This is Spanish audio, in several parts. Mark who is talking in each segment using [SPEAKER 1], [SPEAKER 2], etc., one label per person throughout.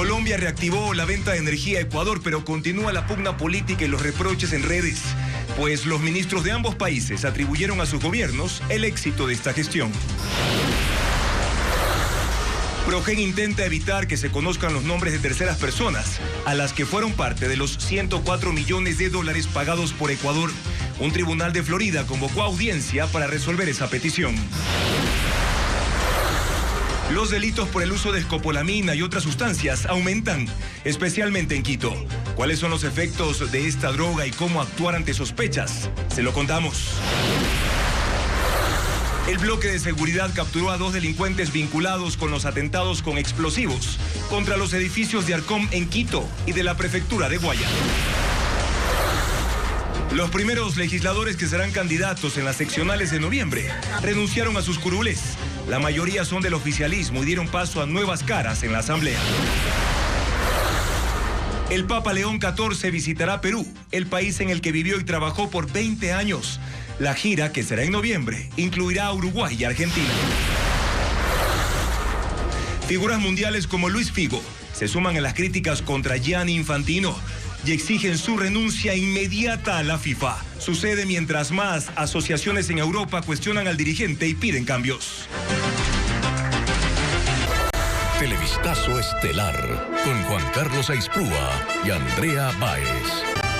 [SPEAKER 1] Colombia reactivó la venta de energía a Ecuador, pero continúa la pugna política y los reproches en redes, pues los ministros de ambos países atribuyeron a sus gobiernos el éxito de esta gestión. Progen intenta evitar que se conozcan los nombres de terceras personas a las que fueron parte de los 104 millones de dólares pagados por Ecuador. Un tribunal de Florida convocó a audiencia para resolver esa petición. Los delitos por el uso de escopolamina y otras sustancias aumentan, especialmente en Quito. ¿Cuáles son los efectos de esta droga y cómo actuar ante sospechas? Se lo contamos. El bloque de seguridad capturó a 2 delincuentes vinculados con los atentados con explosivos contra los edificios de Arcom en Quito y de la prefectura de Guaya. Los primeros legisladores que serán candidatos en las seccionales de noviembre renunciaron a sus curules. La mayoría son del oficialismo y dieron paso a nuevas caras en la Asamblea. El Papa León XIV visitará Perú, el país en el que vivió y trabajó por 20 años. La gira, que será en noviembre, incluirá a Uruguay y Argentina. Figuras mundiales como Luis Figo se suman a las críticas contra Gianni Infantino y exigen su renuncia inmediata a la FIFA. Sucede mientras más asociaciones en Europa cuestionan al dirigente y piden cambios.
[SPEAKER 2] Televistazo Estelar con Juan Carlos Aispúa y Andrea Báez.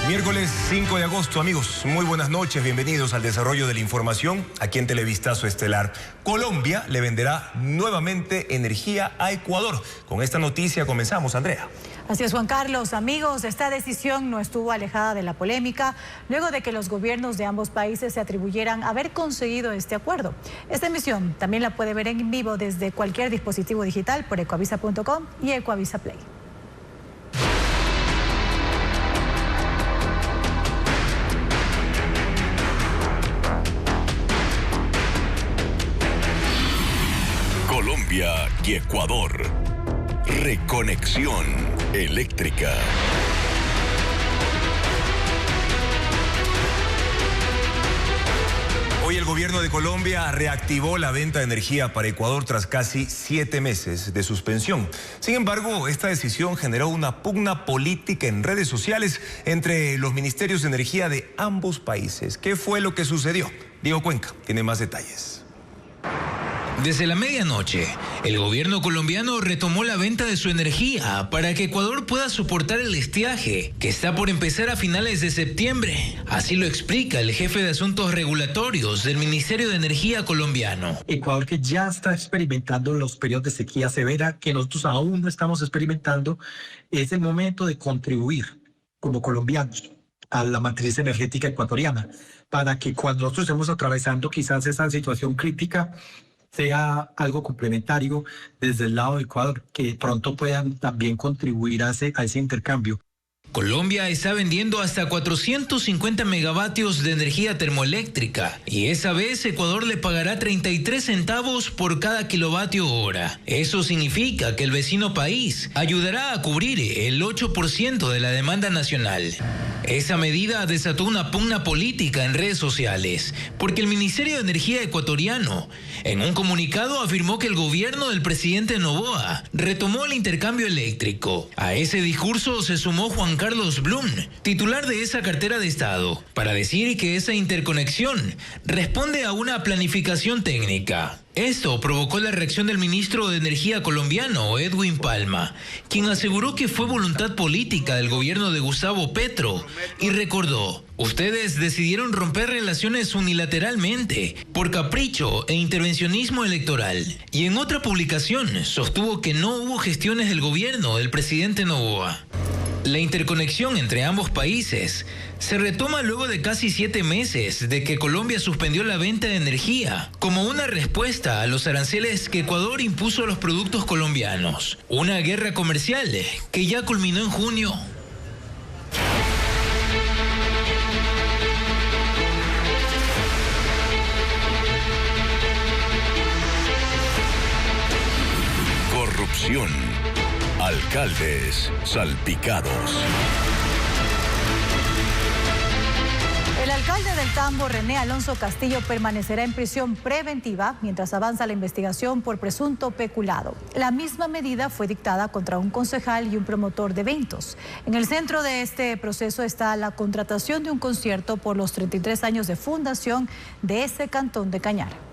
[SPEAKER 1] Miércoles 5 de agosto, amigos, muy buenas noches, bienvenidos al desarrollo de la información aquí en Televistazo Estelar. Colombia le venderá nuevamente energía a Ecuador. Con esta noticia comenzamos, Andrea.
[SPEAKER 3] Así es, Juan Carlos. Amigos, esta decisión no estuvo alejada de la polémica luego de que los gobiernos de ambos países se atribuyeran haber conseguido este acuerdo. Esta emisión también la puede ver en vivo desde cualquier dispositivo digital por ecuavisa.com y Ecuavisa Play.
[SPEAKER 2] Colombia y Ecuador. Reconexión eléctrica.
[SPEAKER 1] Hoy el gobierno de Colombia reactivó la venta de energía para Ecuador tras casi 7 meses de suspensión. Sin embargo, esta decisión generó una pugna política en redes sociales entre los ministerios de energía de ambos países. ¿Qué fue lo que sucedió? Diego Cuenca tiene más detalles.
[SPEAKER 4] Desde la medianoche, el gobierno colombiano retomó la venta de su energía para que Ecuador pueda soportar el estiaje que está por empezar a finales de septiembre. Así lo explica el jefe de asuntos regulatorios del Ministerio de Energía colombiano.
[SPEAKER 5] Ecuador, que ya está experimentando los periodos de sequía severa que nosotros aún no estamos experimentando, es el momento de contribuir como colombianos a la matriz energética ecuatoriana para que cuando nosotros estemos atravesando quizás esa situación crítica sea algo complementario desde el lado de Ecuador, que pronto puedan también contribuir a ese intercambio.
[SPEAKER 4] Colombia está vendiendo hasta 450 megavatios de energía termoeléctrica y esa vez Ecuador le pagará 33 centavos por cada kilovatio hora. Eso significa que el vecino país ayudará a cubrir el 8% de la demanda nacional. Esa medida desató una pugna política en redes sociales, porque el Ministerio de Energía ecuatoriano, en un comunicado, afirmó que el gobierno del presidente Noboa retomó el intercambio eléctrico. A ese discurso se sumó Juan Carlos Blum, titular de esa cartera de Estado, para decir que esa interconexión responde a una planificación técnica. Esto provocó la reacción del ministro de Energía colombiano, Edwin Palma, quien aseguró que fue voluntad política del gobierno de Gustavo Petro y recordó: ustedes decidieron romper relaciones unilateralmente por capricho e intervencionismo electoral. Y en otra publicación sostuvo que no hubo gestiones del gobierno del presidente Noboa. La interconexión entre ambos países se retoma luego de casi 7 meses de que Colombia suspendió la venta de energía como una respuesta a los aranceles que Ecuador impuso a los productos colombianos. Una guerra comercial que ya culminó en junio.
[SPEAKER 2] Corrupción. Alcaldes salpicados.
[SPEAKER 3] El alcalde alcalde del Tambo, René Alonso Castillo, permanecerá en prisión preventiva mientras avanza la investigación por presunto peculado. La misma medida fue dictada contra un concejal y un promotor de eventos. En el centro de este proceso está la contratación de un concierto por los 33 años de fundación de ese cantón de Cañar.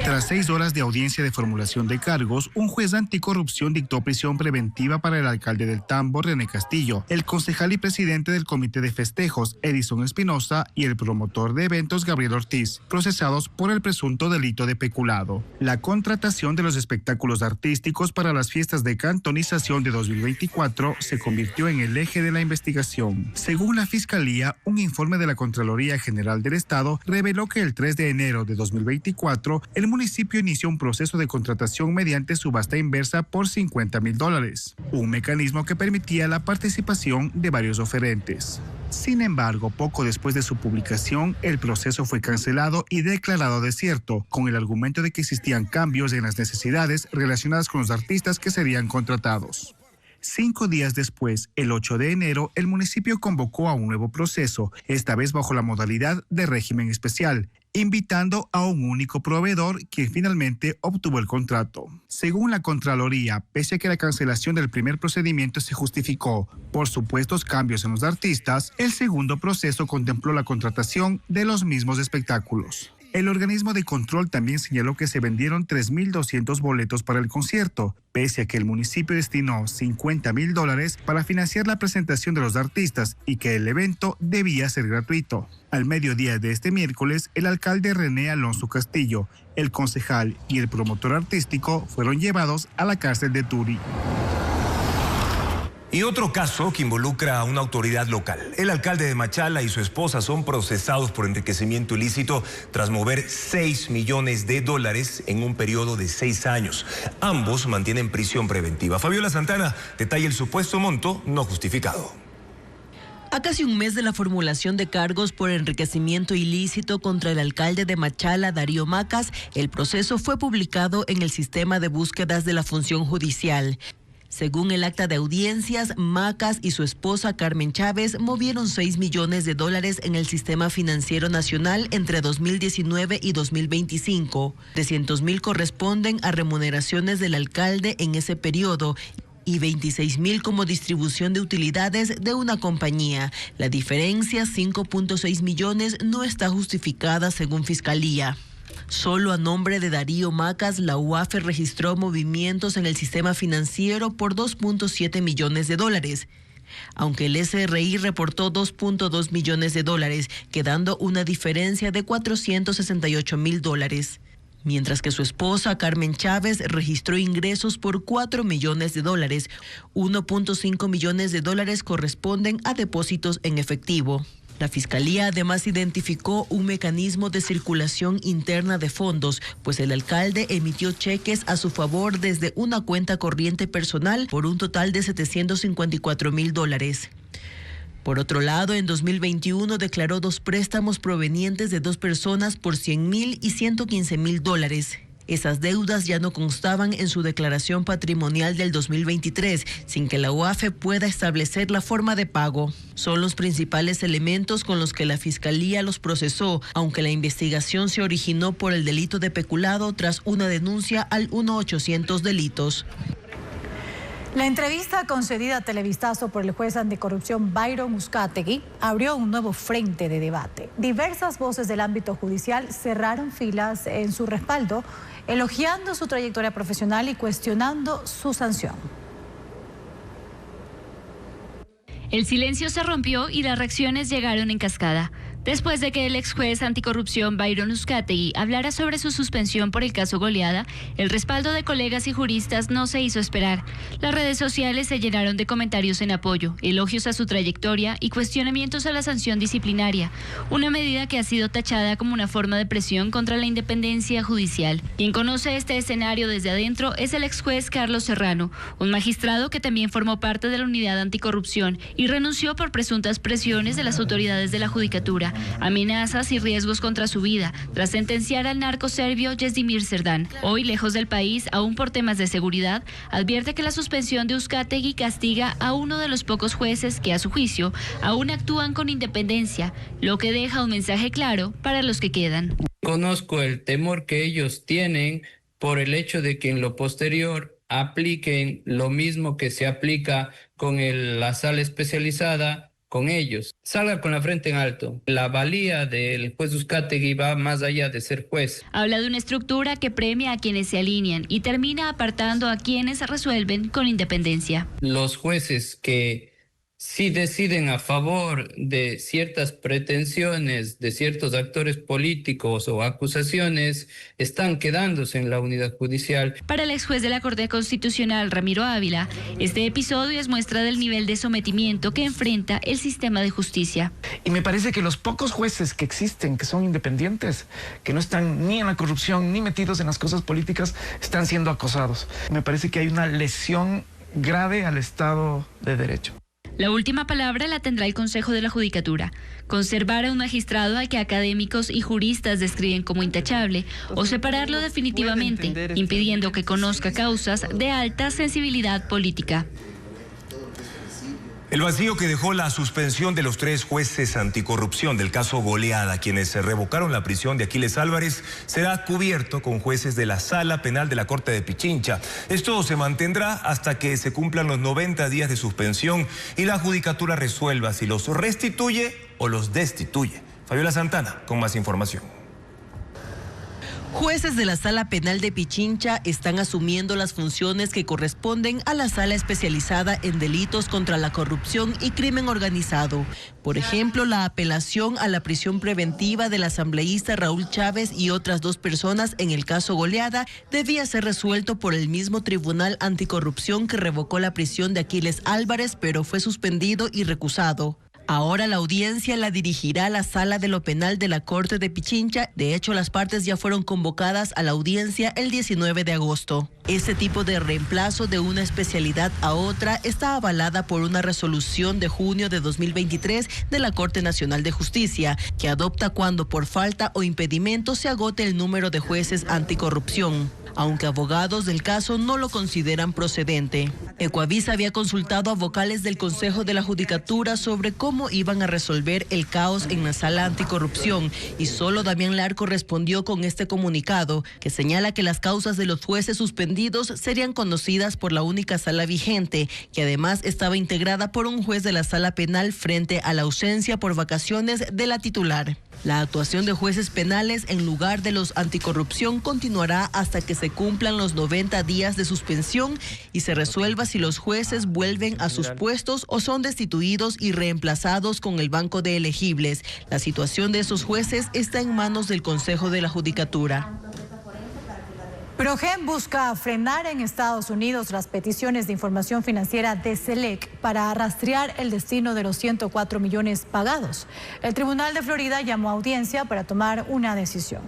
[SPEAKER 6] Tras 6 horas de audiencia de formulación de cargos, un juez anticorrupción dictó prisión preventiva para el alcalde del Tambo, René Castillo, el concejal y presidente del comité de festejos, Edison Espinosa, y el promotor de eventos, Gabriel Ortiz, procesados por el presunto delito de peculado. La contratación de los espectáculos artísticos para las fiestas de cantonización de 2024 se convirtió en el eje de la investigación. Según la Fiscalía, un informe de la Contraloría General del Estado reveló que el 3 de enero de 2024, el municipio inició un proceso de contratación mediante subasta inversa por $50,000, un mecanismo que permitía la participación de varios oferentes. Sin embargo, poco después de su publicación, el proceso fue cancelado y declarado desierto, con el argumento de que existían cambios en las necesidades relacionadas con los artistas que serían contratados. 5 días después, el 8 de enero, el municipio convocó a un nuevo proceso, esta vez bajo la modalidad de régimen especial, invitando a un único proveedor quien finalmente obtuvo el contrato. Según la Contraloría, pese a que la cancelación del primer procedimiento se justificó por supuestos cambios en los artistas, el segundo proceso contempló la contratación de los mismos espectáculos. El organismo de control también señaló que se vendieron 3.200 boletos para el concierto, pese a que el municipio destinó $50,000 para financiar la presentación de los artistas y que el evento debía ser gratuito. Al mediodía de este miércoles, el alcalde René Alonso Castillo, el concejal y el promotor artístico fueron llevados a la cárcel de Turi.
[SPEAKER 1] Y otro caso que involucra a una autoridad local. El alcalde de Machala y su esposa son procesados por enriquecimiento ilícito tras mover $6 millones en un periodo de 6 años. Ambos mantienen prisión preventiva. Fabiola Santana detalla el supuesto monto no justificado.
[SPEAKER 7] A casi un mes de la formulación de cargos por enriquecimiento ilícito contra el alcalde de Machala, Darío Macas, el proceso fue publicado en el sistema de búsquedas de la función judicial. Según el acta de audiencias, Macas y su esposa Carmen Chávez movieron $6 millones en el sistema financiero nacional entre 2019 y 2025. 300,000 corresponden a remuneraciones del alcalde en ese periodo y 26,000 como distribución de utilidades de una compañía. La diferencia, 5.6 millones, no está justificada según Fiscalía. Solo a nombre de Darío Macas, la UAFE registró movimientos en el sistema financiero por $2.7 millones, aunque el SRI reportó $2.2 millones, quedando una diferencia de $468,000. Mientras que su esposa, Carmen Chávez, registró ingresos por $4 millones, $1.5 millones corresponden a depósitos en efectivo. La Fiscalía además identificó un mecanismo de circulación interna de fondos, pues el alcalde emitió cheques a su favor desde una cuenta corriente personal por un total de $754,000. Por otro lado, en 2021 declaró 2 préstamos provenientes de 2 personas por $100,000 y $115,000. Esas deudas ya no constaban en su declaración patrimonial del 2023, sin que la UAFE pueda establecer la forma de pago. Son los principales elementos con los que la Fiscalía los procesó, aunque la investigación se originó por el delito de peculado tras una denuncia al 1-800 delitos.
[SPEAKER 3] La entrevista concedida a Televistazo por el juez anticorrupción Byron Uzcategui abrió un nuevo frente de debate. Diversas voces del ámbito judicial cerraron filas en su respaldo, elogiando su trayectoria profesional y cuestionando su sanción.
[SPEAKER 8] El silencio se rompió y las reacciones llegaron en cascada. Después de que el ex juez anticorrupción Byron Uzcategui hablara sobre su suspensión por el caso Goleada, el respaldo de colegas y juristas no se hizo esperar. Las redes sociales se llenaron de comentarios en apoyo, elogios a su trayectoria y cuestionamientos a la sanción disciplinaria, una medida que ha sido tachada como una forma de presión contra la independencia judicial. Quien conoce este escenario desde adentro es el ex juez Carlos Serrano, un magistrado que también formó parte de la unidad anticorrupción y renunció por presuntas presiones de las autoridades de la judicatura. violencia, amenazas y riesgos contra su vida, tras sentenciar al narco serbio Jezdimir Serdán. Hoy, lejos del país, aún por temas de seguridad, advierte que la suspensión de Uzcategui castiga a uno de los pocos jueces que, a su juicio, aún actúan con independencia, lo que deja un mensaje claro para los que quedan.
[SPEAKER 9] Conozco el temor que ellos tienen por el hecho de que en lo posterior apliquen lo mismo que se aplica con la sala especializada con ellos. Salga con la frente en alto. La valía del juez Uzcategui va más allá de ser juez.
[SPEAKER 8] Habla de una estructura que premia a quienes se alinean y termina apartando a quienes resuelven con independencia.
[SPEAKER 9] Los jueces que sí deciden a favor de ciertas pretensiones de ciertos actores políticos o acusaciones están quedándose en la unidad judicial.
[SPEAKER 8] Para el ex juez de la Corte Constitucional, Ramiro Ávila, este episodio es muestra del nivel de sometimiento que enfrenta el sistema de justicia.
[SPEAKER 10] Y me parece que los pocos jueces que existen, que son independientes, que no están ni en la corrupción ni metidos en las cosas políticas, están siendo acosados. Me parece que hay una lesión grave al Estado de Derecho.
[SPEAKER 8] La última palabra la tendrá el Consejo de la Judicatura. Conservar a un magistrado al que académicos y juristas describen como intachable o separarlo definitivamente, impidiendo que conozca causas de alta sensibilidad política.
[SPEAKER 1] El vacío que dejó la suspensión de los 3 jueces anticorrupción del caso Goleada, quienes se revocaron la prisión de Aquiles Álvarez, será cubierto con jueces de la Sala Penal de la Corte de Pichincha. Esto se mantendrá hasta que se cumplan los 90 días de suspensión y la Judicatura resuelva si los restituye o los destituye. Fabiola Santana, con más información.
[SPEAKER 7] Jueces de la Sala Penal de Pichincha están asumiendo las funciones que corresponden a la Sala Especializada en Delitos contra la Corrupción y Crimen Organizado. Por ejemplo, la apelación a la prisión preventiva del asambleísta Raúl Chávez y otras 2 personas en el caso Goleada debía ser resuelto por el mismo Tribunal Anticorrupción que revocó la prisión de Aquiles Álvarez, pero fue suspendido y recusado. Ahora la audiencia la dirigirá la Sala de lo Penal de la Corte de Pichincha. De hecho, las partes ya fueron convocadas a la audiencia el 19 de agosto. Este tipo de reemplazo de una especialidad a otra está avalada por una resolución de junio de 2023 de la Corte Nacional de Justicia, que adopta cuando por falta o impedimento se agote el número de jueces anticorrupción, aunque abogados del caso no lo consideran procedente. Ecuavis había consultado a vocales del Consejo de la Judicatura sobre cómo iban a resolver el caos en la Sala Anticorrupción y solo Damián Larco respondió con este comunicado que señala que las causas de los jueces suspendidos serían conocidas por la única sala vigente, que además estaba integrada por un juez de la Sala Penal frente a la ausencia por vacaciones de la titular. La actuación de jueces penales en lugar de los anticorrupción continuará hasta que se cumplan los 90 días de suspensión y se resuelva si los jueces vuelven a sus puestos o son destituidos y reemplazados con el banco de elegibles. La situación de esos jueces está en manos del Consejo de la Judicatura.
[SPEAKER 3] Progen busca frenar en Estados Unidos las peticiones de información financiera de SELEC para rastrear el destino de los 104 millones pagados. El Tribunal de Florida llamó a audiencia para tomar una decisión.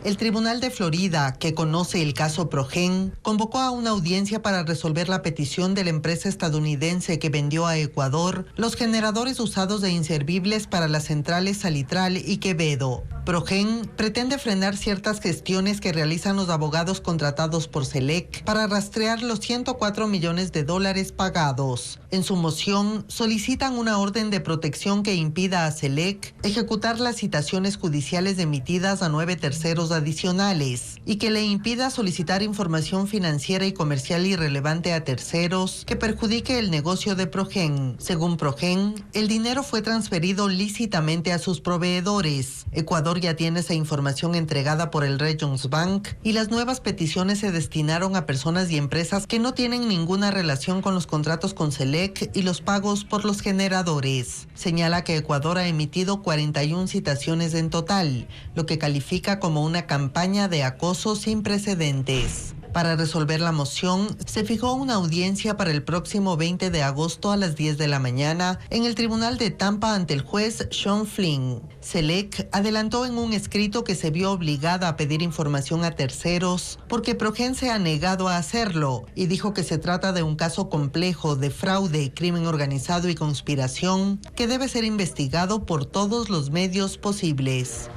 [SPEAKER 11] El Tribunal de Florida, que conoce el caso Progen, convocó a una audiencia para resolver la petición de la empresa estadounidense que vendió a Ecuador los generadores usados de inservibles para las centrales Salitral y Quevedo. Progen pretende frenar ciertas gestiones que realizan los abogados contratados por SELEC para rastrear los 104 millones de dólares pagados. En su moción, solicitan una orden de protección que impida a SELEC ejecutar las citaciones judiciales emitidas a 9 terceros adicionales y que le impida solicitar información financiera y comercial irrelevante a terceros que perjudique el negocio de Progen. Según Progen, el dinero fue transferido lícitamente a sus proveedores. Ecuador ya tiene esa información entregada por el Regions Bank y las nuevas peticiones se destinaron a personas y empresas que no tienen ninguna relación con los contratos con SELEC y los pagos por los generadores. Señala que Ecuador ha emitido 41 citaciones en total, lo que califica como una campaña de acoso sin precedentes. Para resolver la moción, se fijó una audiencia para el próximo 20 de agosto a las 10 de la mañana en el Tribunal de Tampa ante el juez Sean Flynn. SELEC adelantó en un escrito que se vio obligada a pedir información a terceros porque Progen se ha negado a hacerlo y dijo que se trata de un caso complejo de fraude, crimen organizado y conspiración que debe ser investigado por todos los medios posibles.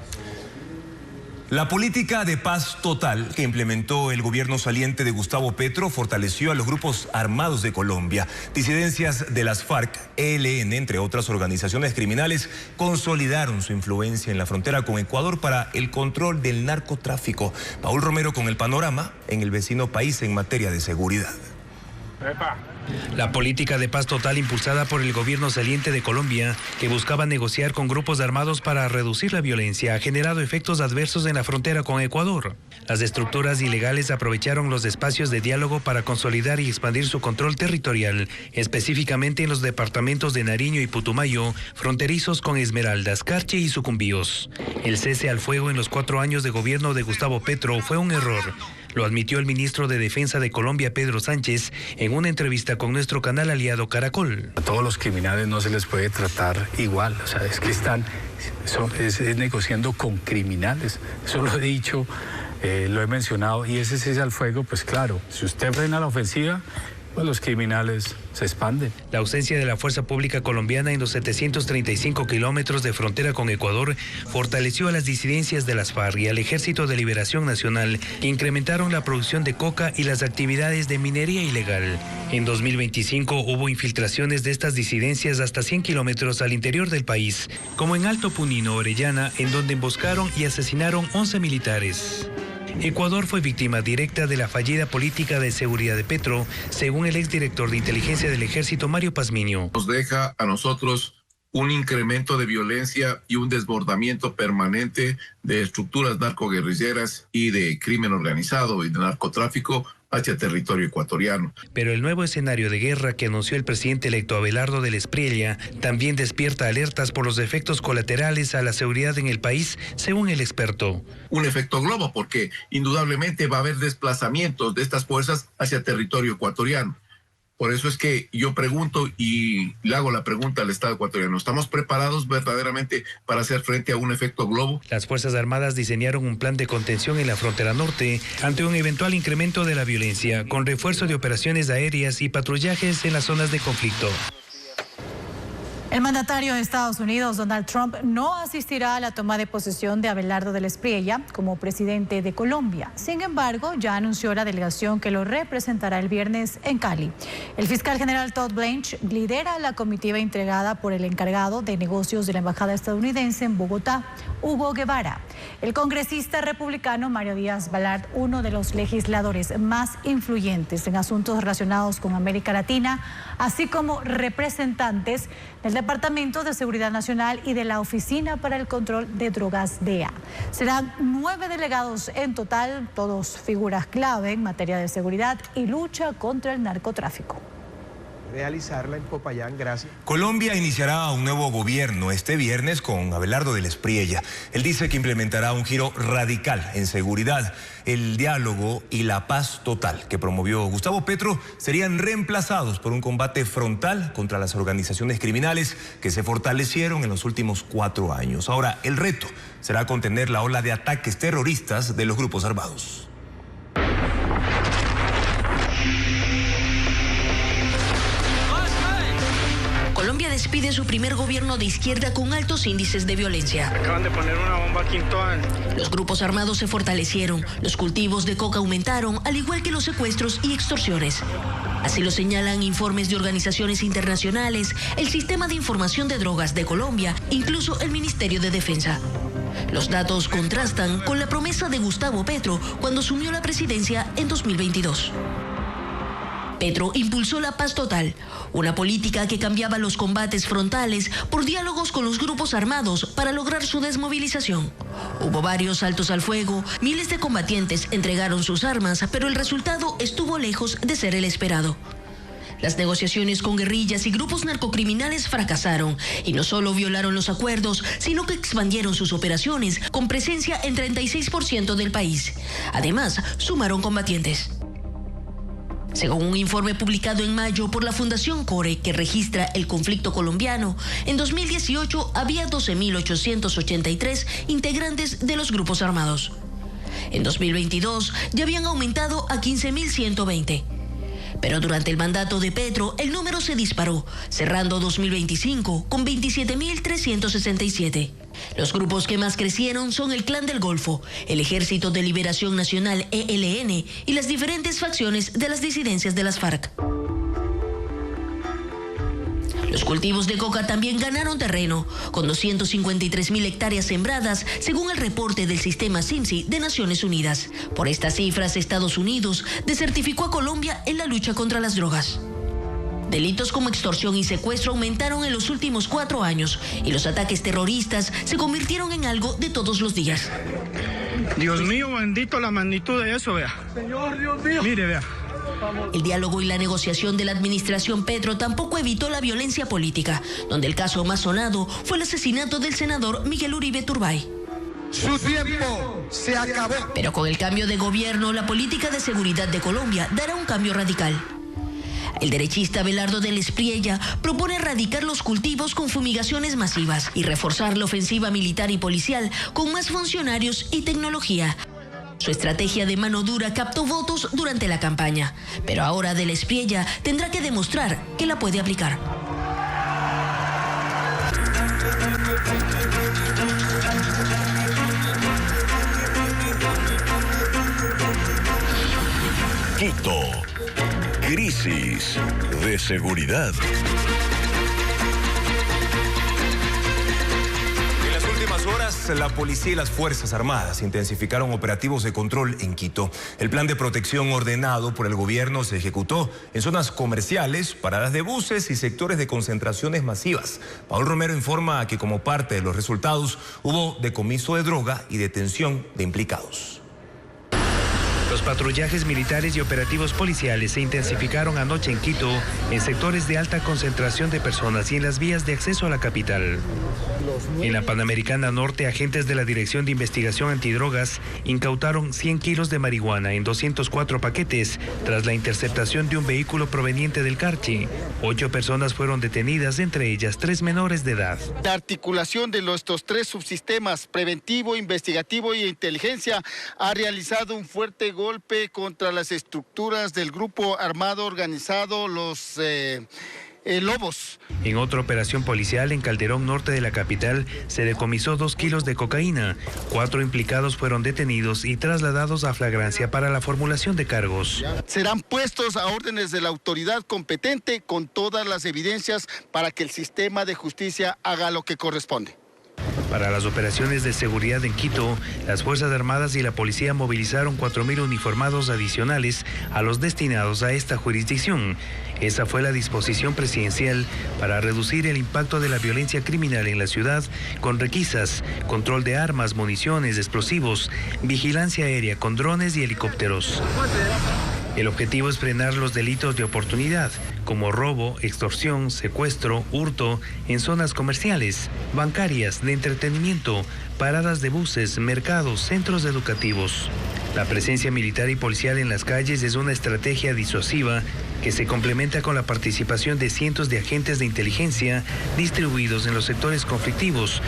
[SPEAKER 1] La política de paz total que implementó el gobierno saliente de Gustavo Petro fortaleció a los grupos armados de Colombia. Disidencias de las FARC, ELN, entre otras organizaciones criminales, consolidaron su influencia en la frontera con Ecuador para el control del narcotráfico. Paul Romero con el panorama en el vecino país en materia de seguridad.
[SPEAKER 12] La política de paz total impulsada por el gobierno saliente de Colombia, que buscaba negociar con grupos armados para reducir la violencia, ha generado efectos adversos en la frontera con Ecuador. Las estructuras ilegales aprovecharon los espacios de diálogo para consolidar y expandir su control territorial, específicamente en los departamentos de Nariño y Putumayo, fronterizos con Esmeraldas, Carchi y Sucumbíos. El cese al fuego en los 4 años de gobierno de Gustavo Petro fue un error. Lo admitió el ministro de Defensa de Colombia, Pedro Sánchez, en una entrevista con nuestro canal aliado Caracol.
[SPEAKER 13] A todos los criminales no se les puede tratar igual, o sea, es que es negociando con criminales. Eso lo he dicho, lo he mencionado, y ese cese al fuego, pues claro, si usted frena la ofensiva, pues los criminales se expanden.
[SPEAKER 12] La ausencia de la fuerza pública colombiana en los 735 kilómetros de frontera con Ecuador fortaleció a las disidencias de las FARC y al Ejército de Liberación Nacional, que incrementaron la producción de coca y las actividades de minería ilegal. En 2025 hubo infiltraciones de estas disidencias hasta 100 kilómetros al interior del país, como en Alto Punino, Orellana, en donde emboscaron y asesinaron 11 militares. Ecuador fue víctima directa de la fallida política de seguridad de Petro, según el exdirector de inteligencia del Ejército, Mario Pazmiño.
[SPEAKER 14] Nos deja a nosotros un incremento de violencia y un desbordamiento permanente de estructuras narcoguerrilleras y de crimen organizado y de narcotráfico hacia territorio ecuatoriano.
[SPEAKER 12] Pero el nuevo escenario de guerra que anunció el presidente electo Abelardo del Espriella también despierta alertas por los efectos colaterales a la seguridad en el país, según el experto.
[SPEAKER 14] Un efecto globo, porque indudablemente va a haber desplazamientos de estas fuerzas hacia territorio ecuatoriano. Por eso es que yo pregunto y le hago la pregunta al Estado ecuatoriano. ¿Estamos preparados verdaderamente para hacer frente a un efecto globo?
[SPEAKER 12] Las Fuerzas Armadas diseñaron un plan de contención en la frontera norte ante un eventual incremento de la violencia, con refuerzo de operaciones aéreas y patrullajes en las zonas de conflicto.
[SPEAKER 3] El mandatario de Estados Unidos, Donald Trump, no asistirá a la toma de posesión de Abelardo del Espriella como presidente de Colombia. Sin embargo, ya anunció la delegación que lo representará el viernes en Cali. El fiscal general Todd Blanche lidera la comitiva entregada por el encargado de negocios de la embajada estadounidense en Bogotá, Hugo Guevara. El congresista republicano Mario Díaz Balart, uno de los legisladores más influyentes en asuntos relacionados con América Latina, así como representantes del Departamento de Seguridad Nacional y de la Oficina para el Control de Drogas DEA. Serán 9 delegados en total, todos figuras clave en materia de seguridad y lucha contra el narcotráfico.
[SPEAKER 15] Realizarla en Popayán, gracias.
[SPEAKER 1] Colombia iniciará un nuevo gobierno este viernes con Abelardo del Espriella. Él dice que implementará un giro radical en seguridad. El diálogo y la paz total que promovió Gustavo Petro serían reemplazados por un combate frontal contra las organizaciones criminales que se fortalecieron en los últimos 4 años. Ahora, el reto será contener la ola de ataques terroristas de los grupos armados.
[SPEAKER 16] Colombia despide su primer gobierno de izquierda con altos índices de violencia.
[SPEAKER 17] Acaban de poner una bomba aquí en Toan.
[SPEAKER 16] Los grupos armados se fortalecieron, los cultivos de coca aumentaron, al igual que los secuestros y extorsiones. Así lo señalan informes de organizaciones internacionales, el Sistema de Información de Drogas de Colombia, incluso el Ministerio de Defensa. Los datos contrastan con la promesa de Gustavo Petro cuando asumió la presidencia en 2022. Petro impulsó la paz total, una política que cambiaba los combates frontales por diálogos con los grupos armados para lograr su desmovilización. Hubo varios saltos al fuego, miles de combatientes entregaron sus armas, pero el resultado estuvo lejos de ser el esperado. Las negociaciones con guerrillas y grupos narcocriminales fracasaron y no solo violaron los acuerdos, sino que expandieron sus operaciones con presencia en 36% del país. Además, sumaron combatientes. Según un informe publicado en mayo por la Fundación Core, que registra el conflicto colombiano, en 2018 había 12.883 integrantes de los grupos armados. En 2022 ya habían aumentado a 15.120. Pero durante el mandato de Petro, el número se disparó, cerrando 2025 con 27.367. Los grupos que más crecieron son el Clan del Golfo, el Ejército de Liberación Nacional ELN y las diferentes facciones de las disidencias de las FARC. Los cultivos de coca también ganaron terreno, con 253.000 hectáreas sembradas, según el reporte del sistema CINSI de Naciones Unidas. Por estas cifras, Estados Unidos desertificó a Colombia en la lucha contra las drogas. Delitos como extorsión y secuestro aumentaron en los últimos 4 años y los ataques terroristas se convirtieron en algo de todos los días.
[SPEAKER 17] Dios mío, bendito la magnitud de eso, vea.
[SPEAKER 18] Señor, Dios mío.
[SPEAKER 17] Mire, vea.
[SPEAKER 16] El diálogo y la negociación de la administración Petro tampoco evitó la violencia política, donde el caso más sonado fue el asesinato del senador Miguel Uribe Turbay.
[SPEAKER 18] Su tiempo se acabó.
[SPEAKER 16] Pero con el cambio de gobierno, la política de seguridad de Colombia dará un cambio radical. El derechista Abelardo del Espriella propone erradicar los cultivos con fumigaciones masivas y reforzar la ofensiva militar y policial con más funcionarios y tecnología. Su estrategia de mano dura captó votos durante la campaña, pero ahora del Espriella tendrá que demostrar que la puede aplicar.
[SPEAKER 2] Quito. Crisis de seguridad.
[SPEAKER 1] En las últimas horas, la policía y las Fuerzas Armadas intensificaron operativos de control en Quito. El plan de protección ordenado por el gobierno se ejecutó en zonas comerciales, paradas de buses y sectores de concentraciones masivas. Paul Romero informa que como parte de los resultados hubo decomiso de droga y detención de implicados.
[SPEAKER 12] Los patrullajes militares y operativos policiales se intensificaron anoche en Quito, en sectores de alta concentración de personas y en las vías de acceso a la capital. En la Panamericana Norte, agentes de la Dirección de Investigación Antidrogas incautaron 100 kilos de marihuana en 204 paquetes tras la interceptación de un vehículo proveniente del Carchi. 8 personas fueron detenidas, entre ellas 3 menores de edad.
[SPEAKER 19] La articulación de estos 3 subsistemas, preventivo, investigativo y inteligencia, ha realizado un fuerte golpe contra las estructuras del grupo armado organizado, los Lobos.
[SPEAKER 12] En otra operación policial en Calderón Norte de la capital se decomisó 2 kilos de cocaína. 4 implicados fueron detenidos y trasladados a flagrancia para la formulación de cargos.
[SPEAKER 19] Serán puestos a órdenes de la autoridad competente con todas las evidencias para que el sistema de justicia haga lo que corresponde.
[SPEAKER 12] Para las operaciones de seguridad en Quito, las Fuerzas Armadas y la Policía movilizaron 4.000 uniformados adicionales a los destinados a esta jurisdicción. Esa fue la disposición presidencial para reducir el impacto de la violencia criminal en la ciudad con requisas, control de armas, municiones, explosivos, vigilancia aérea con drones y helicópteros. El objetivo es frenar los delitos de oportunidad, como robo, extorsión, secuestro, hurto, en zonas comerciales, bancarias, de entretenimiento, paradas de buses, mercados, centros educativos. La presencia militar y policial en las calles es una estrategia disuasiva que se complementa con la participación de cientos de agentes de inteligencia distribuidos en los sectores conflictivos.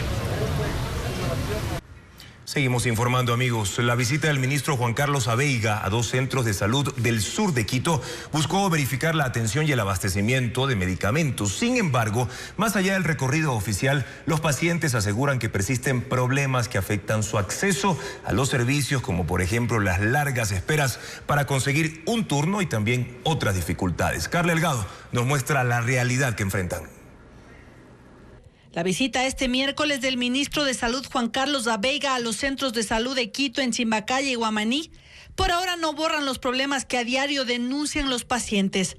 [SPEAKER 1] Seguimos informando, amigos. La visita del ministro Juan Carlos Abeiga a 2 centros de salud del sur de Quito buscó verificar la atención y el abastecimiento de medicamentos. Sin embargo, más allá del recorrido oficial, los pacientes aseguran que persisten problemas que afectan su acceso a los servicios, como por ejemplo las largas esperas para conseguir un turno y también otras dificultades. Carla Delgado nos muestra la realidad que enfrentan.
[SPEAKER 20] La visita este miércoles del ministro de Salud Juan Carlos Abeiga a los centros de salud de Quito, en Chimbacaya y Guamaní, por ahora no borran los problemas que a diario denuncian los pacientes.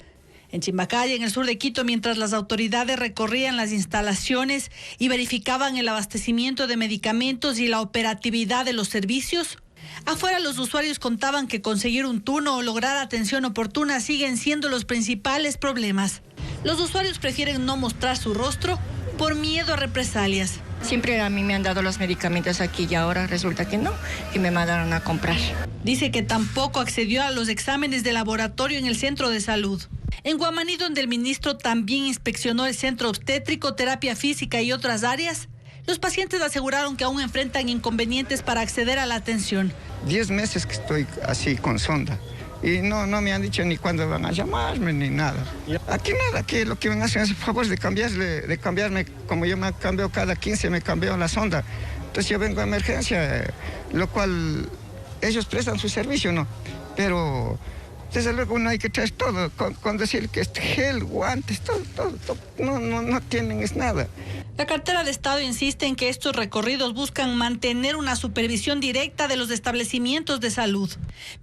[SPEAKER 20] En Chimbacaya, en el sur de Quito, mientras las autoridades recorrían las instalaciones y verificaban el abastecimiento de medicamentos y la operatividad de los servicios, afuera los usuarios contaban que conseguir un turno o lograr atención oportuna siguen siendo los principales problemas. Los usuarios prefieren no mostrar su rostro por miedo a represalias.
[SPEAKER 21] Siempre a mí me han dado los medicamentos aquí y ahora resulta que no, que me mandaron a comprar.
[SPEAKER 20] Dice que tampoco accedió a los exámenes de laboratorio en el centro de salud. En Guamaní, donde el ministro también inspeccionó el centro obstétrico, terapia física y otras áreas, los pacientes aseguraron que aún enfrentan inconvenientes para acceder a la atención.
[SPEAKER 22] 10 meses que estoy así con sonda y no me han dicho ni cuándo van a llamarme ni nada. Aquí nada, aquí lo que me hacen es el favor de cambiarme, como yo me cambio cada 15, me cambio la sonda. Entonces yo vengo a emergencia, lo cual ellos prestan su servicio, ¿no? Pero desde luego no hay que traer todo, con decir que este gel, guantes, todo, no tienen es nada.
[SPEAKER 20] La cartera de Estado insiste en que estos recorridos buscan mantener una supervisión directa de los establecimientos de salud,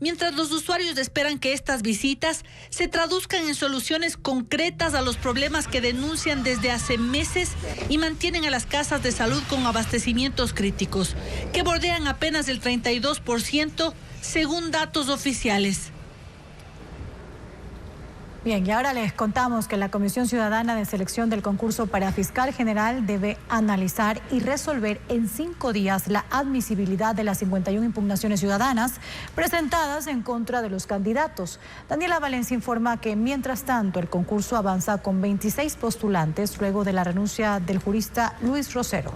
[SPEAKER 20] mientras los usuarios esperan que estas visitas se traduzcan en soluciones concretas a los problemas que denuncian desde hace meses y mantienen a las casas de salud con abastecimientos críticos, que bordean apenas el 32% según datos oficiales.
[SPEAKER 3] Bien, y ahora les contamos que la Comisión Ciudadana de Selección del concurso para fiscal general debe analizar y resolver en 5 días la admisibilidad de las 51 impugnaciones ciudadanas presentadas en contra de los candidatos. Daniela Valencia informa que, mientras tanto, el concurso avanza con 26 postulantes luego de la renuncia del jurista Luis Rosero.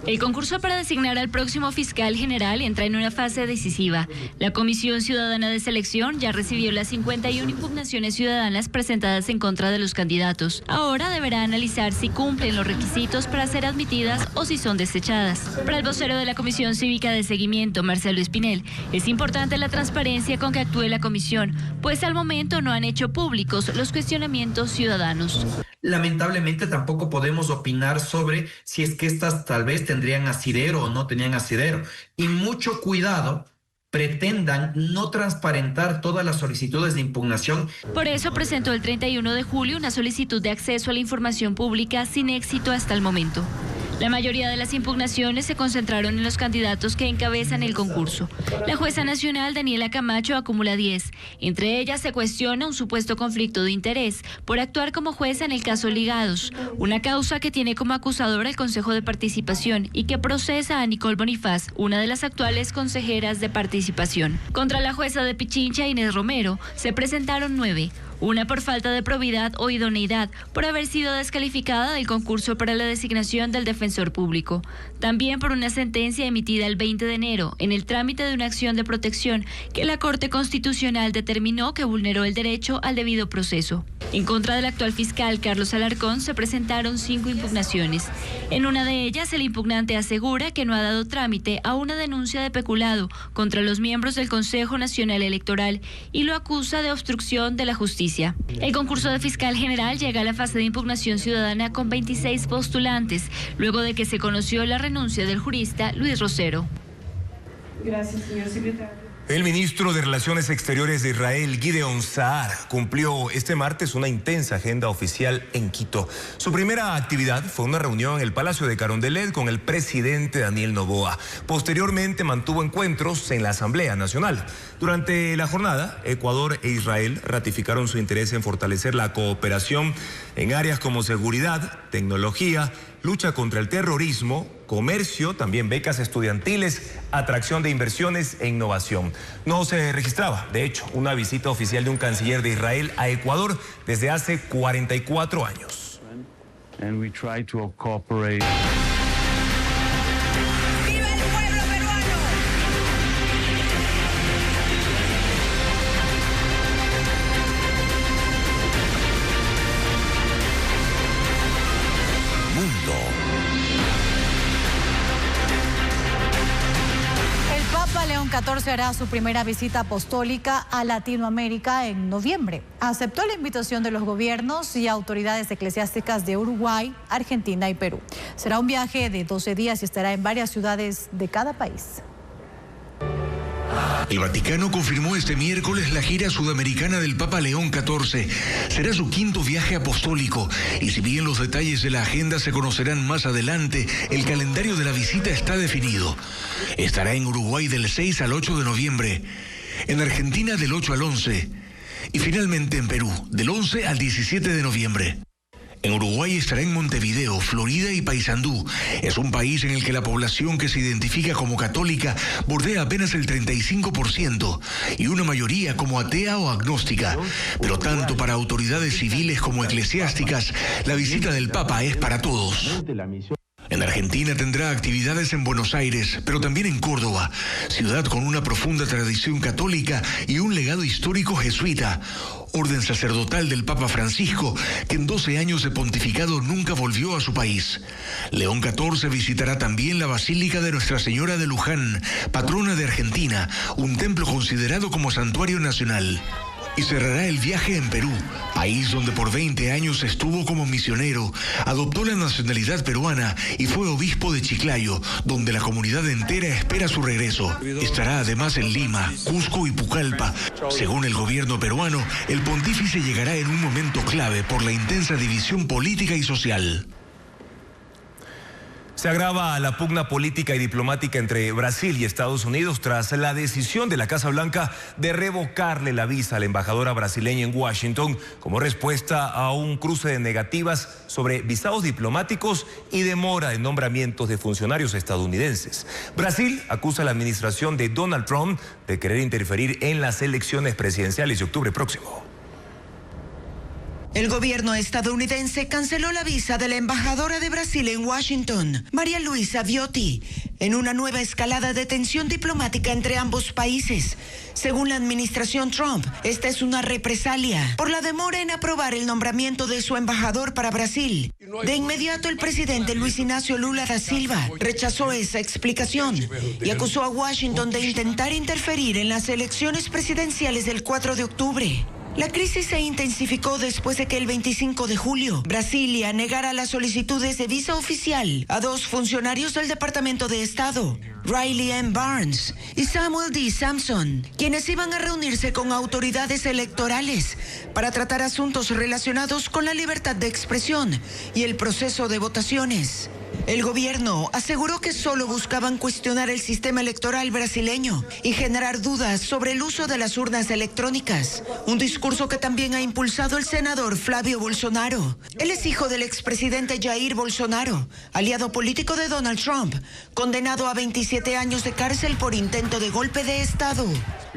[SPEAKER 8] El concurso para designar al próximo fiscal general entra en una fase decisiva. La Comisión Ciudadana de Selección ya recibió las 51 impugnaciones ciudadanas presentadas en contra de los candidatos. Ahora deberá analizar si cumplen los requisitos para ser admitidas o si son desechadas. Para el vocero de la Comisión Cívica de Seguimiento, Marcelo Espinel, es importante la transparencia con que actúe la comisión, pues al momento no han hecho públicos los cuestionamientos ciudadanos.
[SPEAKER 23] Lamentablemente tampoco podemos opinar sobre si es que estas tal vez tendrían asidero o no tenían asidero. Y mucho cuidado, pretendan no transparentar todas las solicitudes de impugnación.
[SPEAKER 8] Por eso presentó el 31 de julio una solicitud de acceso a la información pública sin éxito hasta el momento. La mayoría de las impugnaciones se concentraron en los candidatos que encabezan el concurso. La jueza nacional Daniela Camacho acumula 10. Entre ellas se cuestiona un supuesto conflicto de interés por actuar como jueza en el caso Ligados, una causa que tiene como acusador al Consejo de Participación y que procesa a Nicole Bonifaz, una de las actuales consejeras de participación. Contra la jueza de Pichincha, Inés Romero, se presentaron 9. Una por falta de probidad o idoneidad por haber sido descalificada del concurso para la designación del defensor público. También por una sentencia emitida el 20 de enero en el trámite de una acción de protección que la Corte Constitucional determinó que vulneró el derecho al debido proceso. En contra del actual fiscal Carlos Alarcón se presentaron 5 impugnaciones. En una de ellas, el impugnante asegura que no ha dado trámite a una denuncia de peculado contra los miembros del Consejo Nacional Electoral y lo acusa de obstrucción de la justicia. El concurso de fiscal general llega a la fase de impugnación ciudadana con 26 postulantes, luego de que se conoció la renuncia del jurista Luis Rosero.
[SPEAKER 1] Gracias, señor secretario. El ministro de Relaciones Exteriores de Israel, Gideon Saar, cumplió este martes una intensa agenda oficial en Quito. Su primera actividad fue una reunión en el Palacio de Carondelet con el presidente Daniel Noboa. Posteriormente mantuvo encuentros en la Asamblea Nacional. Durante la jornada, Ecuador e Israel ratificaron su interés en fortalecer la cooperación en áreas como seguridad, tecnología, lucha contra el terrorismo, comercio, también becas estudiantiles, atracción de inversiones e innovación. No se registraba, de hecho, una visita oficial de un canciller de Israel a Ecuador desde hace 44 años.
[SPEAKER 3] León XIV hará su primera visita apostólica a Latinoamérica en noviembre. Aceptó la invitación de los gobiernos y autoridades eclesiásticas de Uruguay, Argentina y Perú. Será un viaje de 12 días y estará en varias ciudades de cada país.
[SPEAKER 24] El Vaticano confirmó este miércoles la gira sudamericana del Papa León XIV. Será su 5º viaje apostólico y si bien los detalles de la agenda se conocerán más adelante, el calendario de la visita está definido. Estará en Uruguay del 6 al 8 de noviembre, en Argentina del 8 al 11 y finalmente en Perú del 11 al 17 de noviembre. En Uruguay estará en Montevideo, Florida y Paysandú. Es un país en el que la población que se identifica como católica bordea apenas el 35% y una mayoría como atea o agnóstica. Pero tanto para autoridades civiles como eclesiásticas, la visita del Papa es para todos. En Argentina tendrá actividades en Buenos Aires, pero también en Córdoba, ciudad con una profunda tradición católica y un legado histórico jesuita. Orden sacerdotal del Papa Francisco, que en 12 años de pontificado nunca volvió a su país. León XIV visitará también la Basílica de Nuestra Señora de Luján, patrona de Argentina, un templo considerado como santuario nacional. Y cerrará el viaje en Perú, país donde por 20 años estuvo como misionero, adoptó la nacionalidad peruana y fue obispo de Chiclayo, donde la comunidad entera espera su regreso. Estará además en Lima, Cusco y Pucallpa. Según el gobierno peruano, el pontífice llegará en un momento clave por la intensa división política y social.
[SPEAKER 1] Se agrava la pugna política y diplomática entre Brasil y Estados Unidos tras la decisión de la Casa Blanca de revocarle la visa a la embajadora brasileña en Washington como respuesta a un cruce de negativas sobre visados diplomáticos y demora en nombramientos de funcionarios estadounidenses. Brasil acusa a la administración de Donald Trump de querer interferir en las elecciones presidenciales de octubre próximo.
[SPEAKER 4] El gobierno estadounidense canceló la visa de la embajadora de Brasil en Washington, María Luisa Viotti, en una nueva escalada de tensión diplomática entre ambos países. Según la administración Trump, esta es una represalia por la demora en aprobar el nombramiento de su embajador para Brasil. De inmediato, el presidente Luis Ignacio Lula da Silva rechazó esa explicación y acusó a Washington de intentar interferir en las elecciones presidenciales del 4 de octubre. La crisis se intensificó después de que el 25 de julio Brasilia negara las solicitudes de visa oficial a dos funcionarios del Departamento de Estado, Riley M. Barnes y Samuel D. Sampson, quienes iban a reunirse con autoridades electorales para tratar asuntos relacionados con la libertad de expresión y el proceso de votaciones. El gobierno aseguró que solo buscaban cuestionar el sistema electoral brasileño y generar dudas sobre el uso de las urnas electrónicas, un discurso que también ha impulsado el senador Flavio Bolsonaro. Él es hijo del expresidente Jair Bolsonaro, aliado político de Donald Trump, condenado a 27 años de cárcel por intento de golpe de Estado.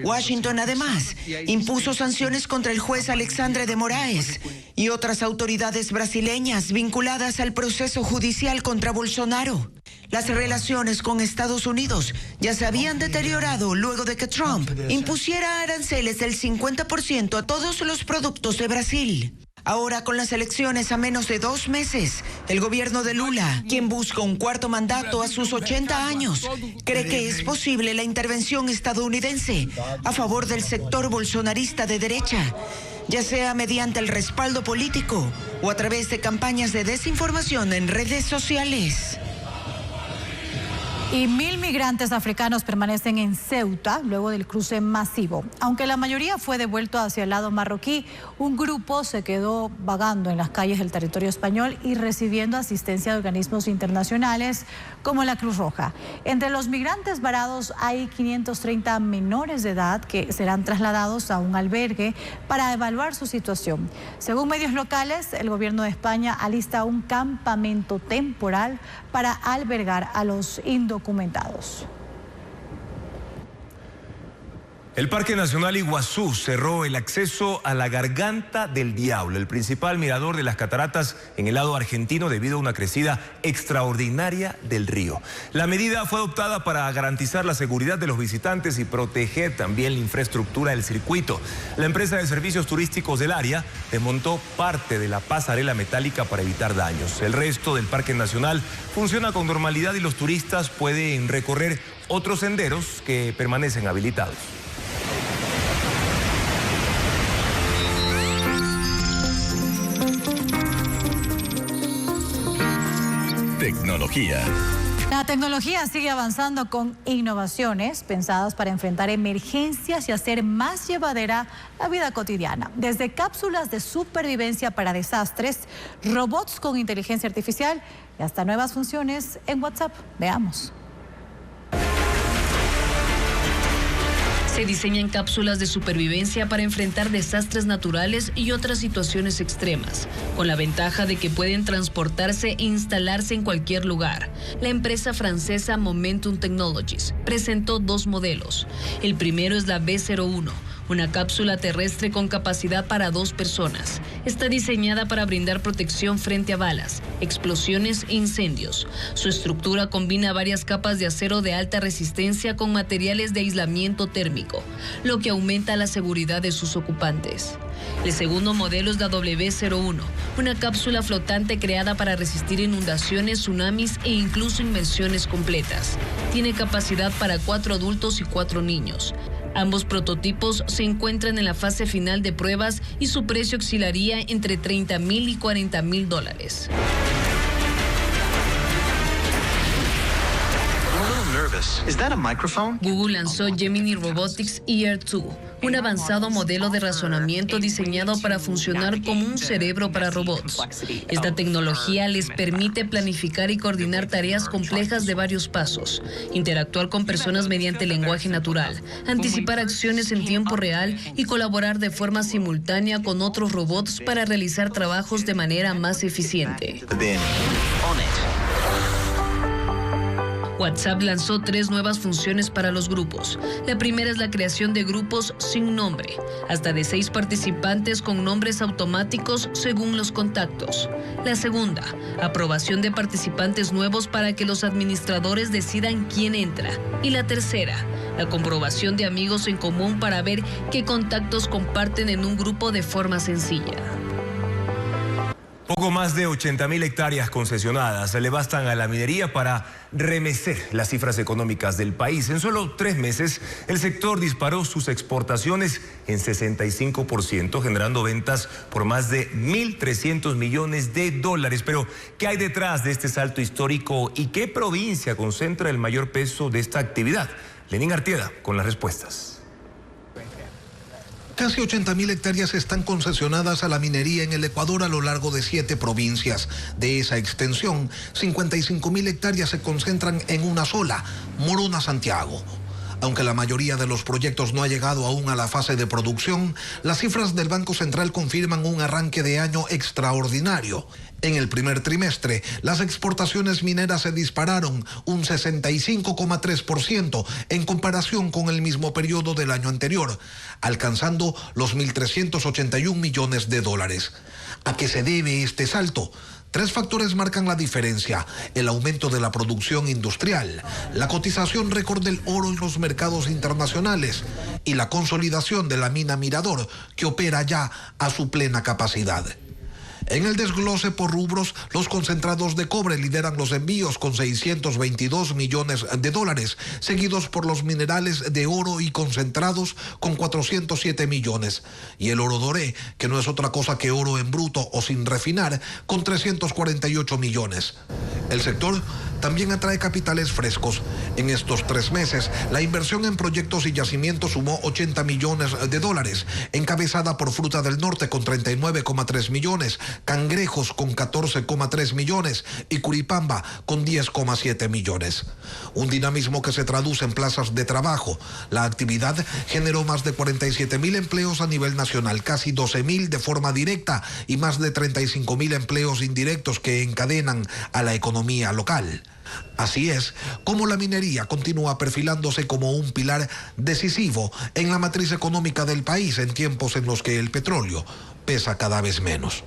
[SPEAKER 4] Washington, además, impuso sanciones contra el juez Alexandre de Moraes y otras autoridades brasileñas vinculadas al proceso judicial contra Bolsonaro. Las relaciones con Estados Unidos ya se habían deteriorado luego de que Trump impusiera aranceles del 50% a todos los productos de Brasil. Ahora, con las elecciones a menos de 2 meses, el gobierno de Lula, quien busca un cuarto mandato a sus 80 años, cree que es posible la intervención estadounidense a favor del sector bolsonarista de derecha, ya sea mediante el respaldo político o a través de campañas de desinformación en redes sociales.
[SPEAKER 3] Y 1.000 migrantes africanos permanecen en Ceuta luego del cruce masivo. Aunque la mayoría fue devuelto hacia el lado marroquí, un grupo se quedó vagando en las calles del territorio español y recibiendo asistencia de organismos internacionales como la Cruz Roja. Entre los migrantes varados hay 530 menores de edad que serán trasladados a un albergue para evaluar su situación. Según medios locales, el gobierno de España alista un campamento temporal para albergar a los indocumentados.
[SPEAKER 1] El Parque Nacional Iguazú cerró el acceso a la Garganta del Diablo, el principal mirador de las cataratas en el lado argentino debido a una crecida extraordinaria del río. La medida fue adoptada para garantizar la seguridad de los visitantes y proteger también la infraestructura del circuito. La empresa de servicios turísticos del área desmontó parte de la pasarela metálica para evitar daños. El resto del Parque Nacional funciona con normalidad y los turistas pueden recorrer otros senderos que permanecen habilitados.
[SPEAKER 2] Tecnología.
[SPEAKER 3] La tecnología sigue avanzando con innovaciones pensadas para enfrentar emergencias y hacer más llevadera la vida cotidiana. Desde cápsulas de supervivencia para desastres, robots con inteligencia artificial y hasta nuevas funciones en WhatsApp. Veamos.
[SPEAKER 7] Se diseñan cápsulas de supervivencia para enfrentar desastres naturales y otras situaciones extremas, con la ventaja de que pueden transportarse e instalarse en cualquier lugar. La empresa francesa Momentum Technologies presentó 2 modelos. El primero es la B01, una cápsula terrestre con capacidad para 2 personas. Está diseñada para brindar protección frente a balas, explosiones e incendios. Su estructura combina varias capas de acero de alta resistencia con materiales de aislamiento térmico, lo que aumenta la seguridad de sus ocupantes. El segundo modelo es la W01, una cápsula flotante creada para resistir inundaciones, tsunamis e incluso inmersiones completas. Tiene capacidad para 4 adultos y 4 niños. Ambos prototipos se encuentran en la fase final de pruebas y su precio oscilaría entre $30,000 y $40,000. Google lanzó Gemini Robotics Ear 2, un avanzado modelo de razonamiento diseñado para funcionar como un cerebro para robots. Esta tecnología les permite planificar y coordinar tareas complejas de varios pasos, interactuar con personas mediante lenguaje natural, anticipar acciones en tiempo real y colaborar de forma simultánea con otros robots para realizar trabajos de manera más eficiente. WhatsApp lanzó 3 nuevas funciones para los grupos. La primera es la creación de grupos sin nombre, hasta de 6 participantes con nombres automáticos según los contactos. La segunda, aprobación de participantes nuevos para que los administradores decidan quién entra. Y la tercera, la comprobación de amigos en común para ver qué contactos comparten en un grupo de forma sencilla.
[SPEAKER 1] Poco más de 80.000 hectáreas concesionadas le bastan a la minería para remecer las cifras económicas del país. En solo 3 meses, el sector disparó sus exportaciones en 65%, generando ventas por más de $1.300 millones. Pero, ¿qué hay detrás de este salto histórico y qué provincia concentra el mayor peso de esta actividad? Lenín Artieda con las respuestas.
[SPEAKER 5] Casi 80.000 hectáreas están concesionadas a la minería en el Ecuador a lo largo de 7 provincias. De esa extensión, 55.000 hectáreas se concentran en una sola, Morona, Santiago. Aunque la mayoría de los proyectos no ha llegado aún a la fase de producción, las cifras del Banco Central confirman un arranque de año extraordinario. En el primer trimestre, las exportaciones mineras se dispararon un 65,3% en comparación con el mismo periodo del año anterior, alcanzando los $1.381 millones. ¿A qué se debe este salto? 3 factores marcan la diferencia: el aumento de la producción industrial, la cotización récord del oro en los mercados internacionales y la consolidación de la mina Mirador, que opera ya a su plena capacidad. En el desglose por rubros, los concentrados de cobre lideran los envíos con $622 millones, seguidos por los minerales de oro y concentrados con $407 millones, y el oro doré, que no es otra cosa que oro en bruto o sin refinar, con $348 millones. El sector también atrae capitales frescos. En estos 3 meses, la inversión en proyectos y yacimientos sumó $80 millones, encabezada por Fruta del Norte con 39,3 millones, Cangrejos con 14,3 millones y Curipamba con 10,7 millones. Un dinamismo que se traduce en plazas de trabajo. La actividad generó más de 47.000 empleos a nivel nacional, casi 12.000 de forma directa y más de 35.000 empleos indirectos que encadenan a la economía local. Así es como la minería continúa perfilándose como un pilar decisivo en la matriz económica del país en tiempos en los que el petróleo pesa cada vez menos.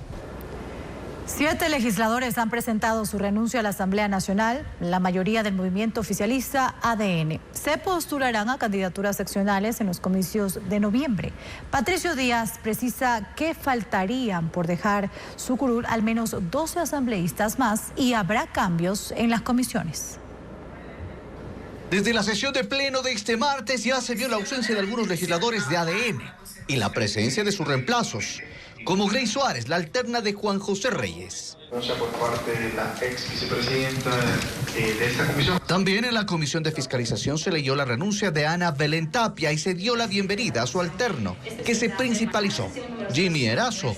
[SPEAKER 3] 7 legisladores han presentado su renuncia a la Asamblea Nacional, la mayoría del movimiento oficialista ADN. Se postularán a candidaturas seccionales en los comicios de noviembre. Patricio Díaz precisa que faltarían por dejar su curul al menos 12 asambleístas más y habrá cambios en las comisiones.
[SPEAKER 6] Desde la sesión de pleno de este martes ya se vio la ausencia de algunos legisladores de ADN y la presencia de sus reemplazos, como Grey Suárez, la alterna de Juan José Reyes.
[SPEAKER 9] Por parte de la ex vicepresidenta de esta comisión.
[SPEAKER 6] También en la comisión de fiscalización se leyó la renuncia de Ana Belén Tapia y se dio la bienvenida a su alterno, que se principalizó, Jimmy Erazo.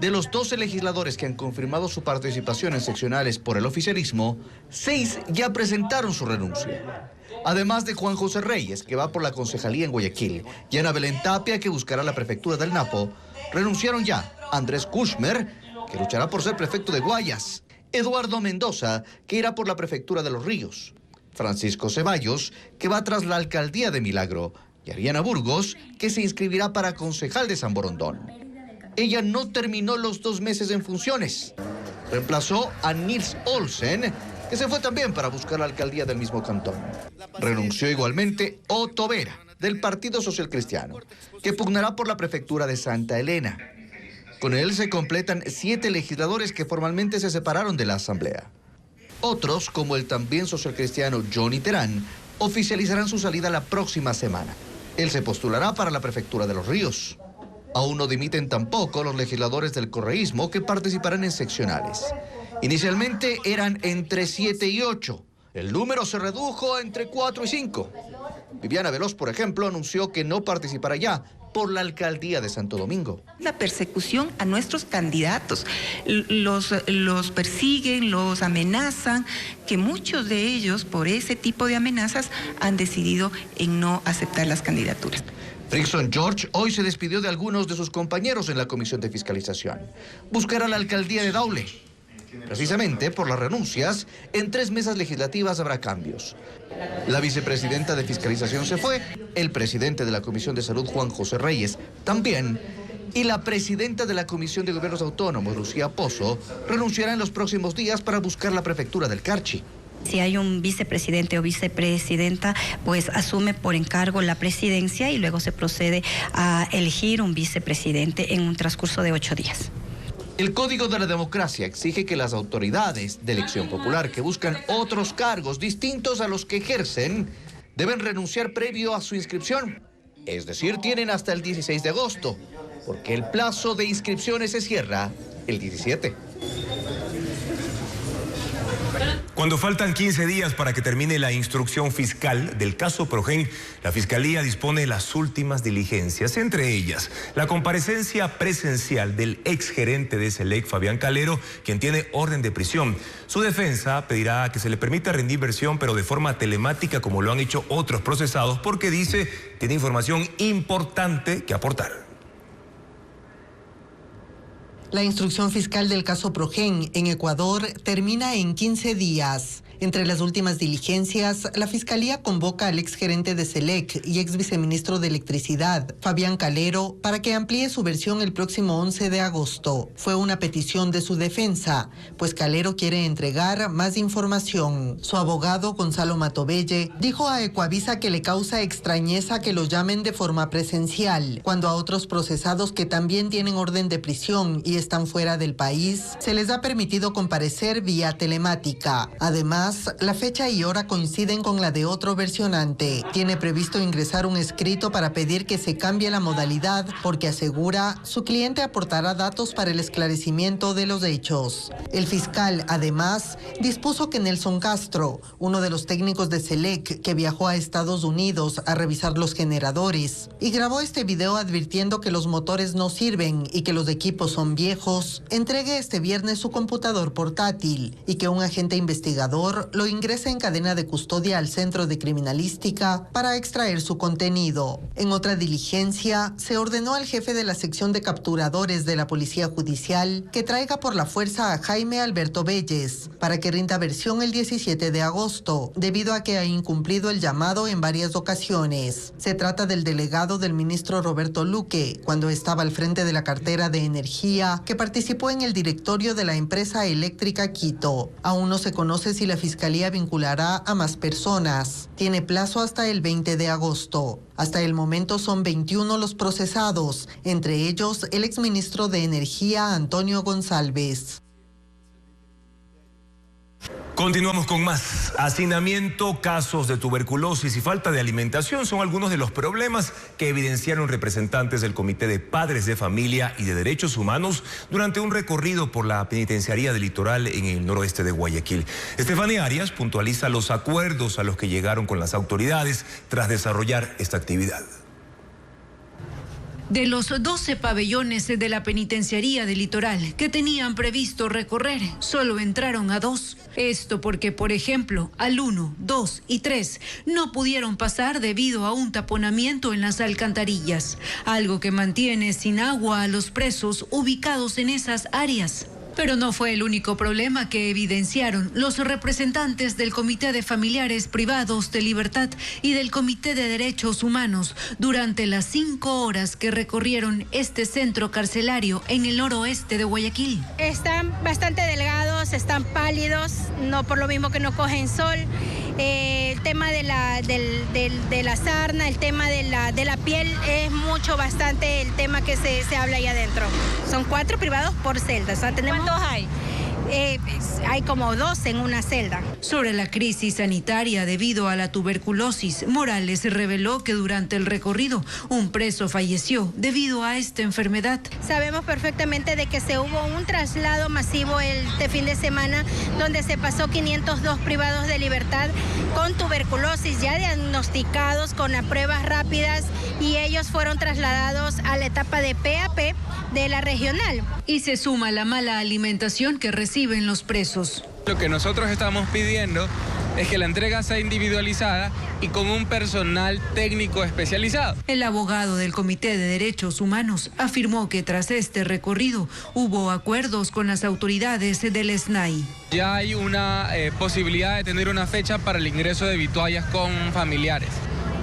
[SPEAKER 6] De los 12 legisladores que han confirmado su participación en seccionales por el oficialismo, 6 ya presentaron su renuncia. Además de Juan José Reyes, que va por la concejalía en Guayaquil, y Ana Belén Tapia, que buscará la prefectura del Napo, renunciaron ya Andrés Kushmer, que luchará por ser prefecto de Guayas, Eduardo Mendoza, que irá por la prefectura de Los Ríos, Francisco Ceballos, que va tras la alcaldía de Milagro, y Ariana Burgos, que se inscribirá para concejal de San Borondón. Ella no terminó los 2 meses en funciones. Reemplazó a Nils Olsen, que se fue también para buscar la alcaldía del mismo cantón. Renunció igualmente Otto Vera, del Partido Social Cristiano, que pugnará por la prefectura de Santa Elena. Con él se completan 7 legisladores que formalmente se separaron de la Asamblea. Otros, como el también socialcristiano Johnny Terán, oficializarán su salida la próxima semana. Él se postulará para la prefectura de Los Ríos. Aún no dimiten tampoco los legisladores del correísmo que participarán en seccionales. Inicialmente eran entre 7 y 8. El número se redujo a entre 4 y 5. Viviana Veloz, por ejemplo, anunció que no participará ya por la alcaldía de Santo Domingo.
[SPEAKER 10] La persecución a nuestros candidatos, los persiguen, los amenazan, que muchos de ellos por ese tipo de amenazas han decidido en no aceptar las candidaturas.
[SPEAKER 6] Frickson George hoy se despidió de algunos de sus compañeros en la Comisión de Fiscalización. Buscará la alcaldía de Daule. Precisamente por las renuncias, en 3 mesas legislativas habrá cambios. La vicepresidenta de Fiscalización se fue, el presidente de la Comisión de Salud, Juan José Reyes, también, y la presidenta de la Comisión de Gobiernos Autónomos, Lucía Pozo, renunciará en los próximos días para buscar la prefectura del Carchi.
[SPEAKER 11] Si hay un vicepresidente o vicepresidenta, pues asume por encargo la presidencia y luego se procede a elegir un vicepresidente en un transcurso de 8 días.
[SPEAKER 6] El Código de la Democracia exige que las autoridades de elección popular que buscan otros cargos distintos a los que ejercen deben renunciar previo a su inscripción. Es decir, tienen hasta el 16 de agosto, porque el plazo de inscripciones se cierra el 17.
[SPEAKER 1] Cuando faltan 15 días para que termine la instrucción fiscal del caso Progen, la Fiscalía dispone las últimas diligencias, entre ellas la comparecencia presencial del exgerente de Selec, Fabián Calero, quien tiene orden de prisión. Su defensa pedirá que se le permita rendir versión, pero de forma telemática, como lo han hecho otros procesados, porque dice tiene información importante que aportar.
[SPEAKER 13] La instrucción fiscal del caso Progen en Ecuador termina en 15 días. Entre las últimas diligencias, la Fiscalía convoca al exgerente de Selec y ex viceministro de Electricidad, Fabián Calero, para que amplíe su versión el próximo 11 de agosto. Fue una petición de su defensa, pues Calero quiere entregar más información. Su abogado, Gonzalo Matobelle, dijo a Ecuavisa que le causa extrañeza que los llamen de forma presencial, cuando a otros procesados que también tienen orden de prisión y están fuera del país, se les ha permitido comparecer vía telemática. Además, la fecha y hora coinciden con la de otro versionante. Tiene previsto ingresar un escrito para pedir que se cambie la modalidad porque asegura su cliente aportará datos para el esclarecimiento de los hechos. El fiscal, además, dispuso que Nelson Castro, uno de los técnicos de Selec que viajó a Estados Unidos a revisar los generadores y grabó este video advirtiendo que los motores no sirven y que los equipos son viejos, entregue este viernes su computador portátil y que un agente investigador lo ingresa en cadena de custodia al Centro de Criminalística para extraer su contenido. En otra diligencia, se ordenó al jefe de la sección de capturadores de la Policía Judicial que traiga por la fuerza a Jaime Alberto Belles para que rinda versión el 17 de agosto, debido a que ha incumplido el llamado en varias ocasiones. Se trata del delegado del ministro Roberto Luque, cuando estaba al frente de la cartera de Energía, que participó en el directorio de la empresa eléctrica Quito. Aún no se conoce si la Fiscalía vinculará a más personas. Tiene plazo hasta el 20 de agosto. Hasta el momento son 21 los procesados, entre ellos el exministro de Energía Antonio González.
[SPEAKER 1] Continuamos con más. Hacinamiento, casos de tuberculosis y falta de alimentación son algunos de los problemas que evidenciaron representantes del Comité de Padres de Familia y de Derechos Humanos durante un recorrido por la penitenciaría del Litoral en el noroeste de Guayaquil. Estefanía Arias puntualiza los acuerdos a los que llegaron con las autoridades tras desarrollar esta actividad.
[SPEAKER 14] De los 12 pabellones de la penitenciaría del Litoral que tenían previsto recorrer, solo entraron a 2. Esto porque, por ejemplo, al 1, 2 y 3 no pudieron pasar debido a un taponamiento en las alcantarillas, algo que mantiene sin agua a los presos ubicados en esas áreas. Pero no fue el único problema que evidenciaron los representantes del Comité de Familiares Privados de Libertad y del Comité de Derechos Humanos durante las 5 horas que recorrieron este centro carcelario en el noroeste de Guayaquil.
[SPEAKER 15] Están bastante delgados, están pálidos, no por lo mismo que no cogen sol. El tema de la sarna, el tema de la piel es bastante el tema que se habla ahí adentro. Son 4 privados por celda. O sea, ¿cuántos hay? Hay como 2 en una celda.
[SPEAKER 14] Sobre la crisis sanitaria debido a la tuberculosis, Morales reveló que durante el recorrido un preso falleció debido a esta enfermedad.
[SPEAKER 15] Sabemos perfectamente de que se hubo un traslado masivo este fin de semana donde se pasó 502 privados de libertad con tuberculosis ya diagnosticados con las pruebas rápidas y ellos fueron trasladados a la etapa de PAP de la regional.
[SPEAKER 14] Y se suma la mala alimentación que reciben los presos.
[SPEAKER 17] Lo que nosotros estamos pidiendo es que la entrega sea individualizada y con un personal técnico especializado.
[SPEAKER 14] El abogado del Comité de Derechos Humanos afirmó que tras este recorrido hubo acuerdos con las autoridades del SNAI.
[SPEAKER 17] Ya hay una posibilidad de tener una fecha para el ingreso de vituallas con familiares.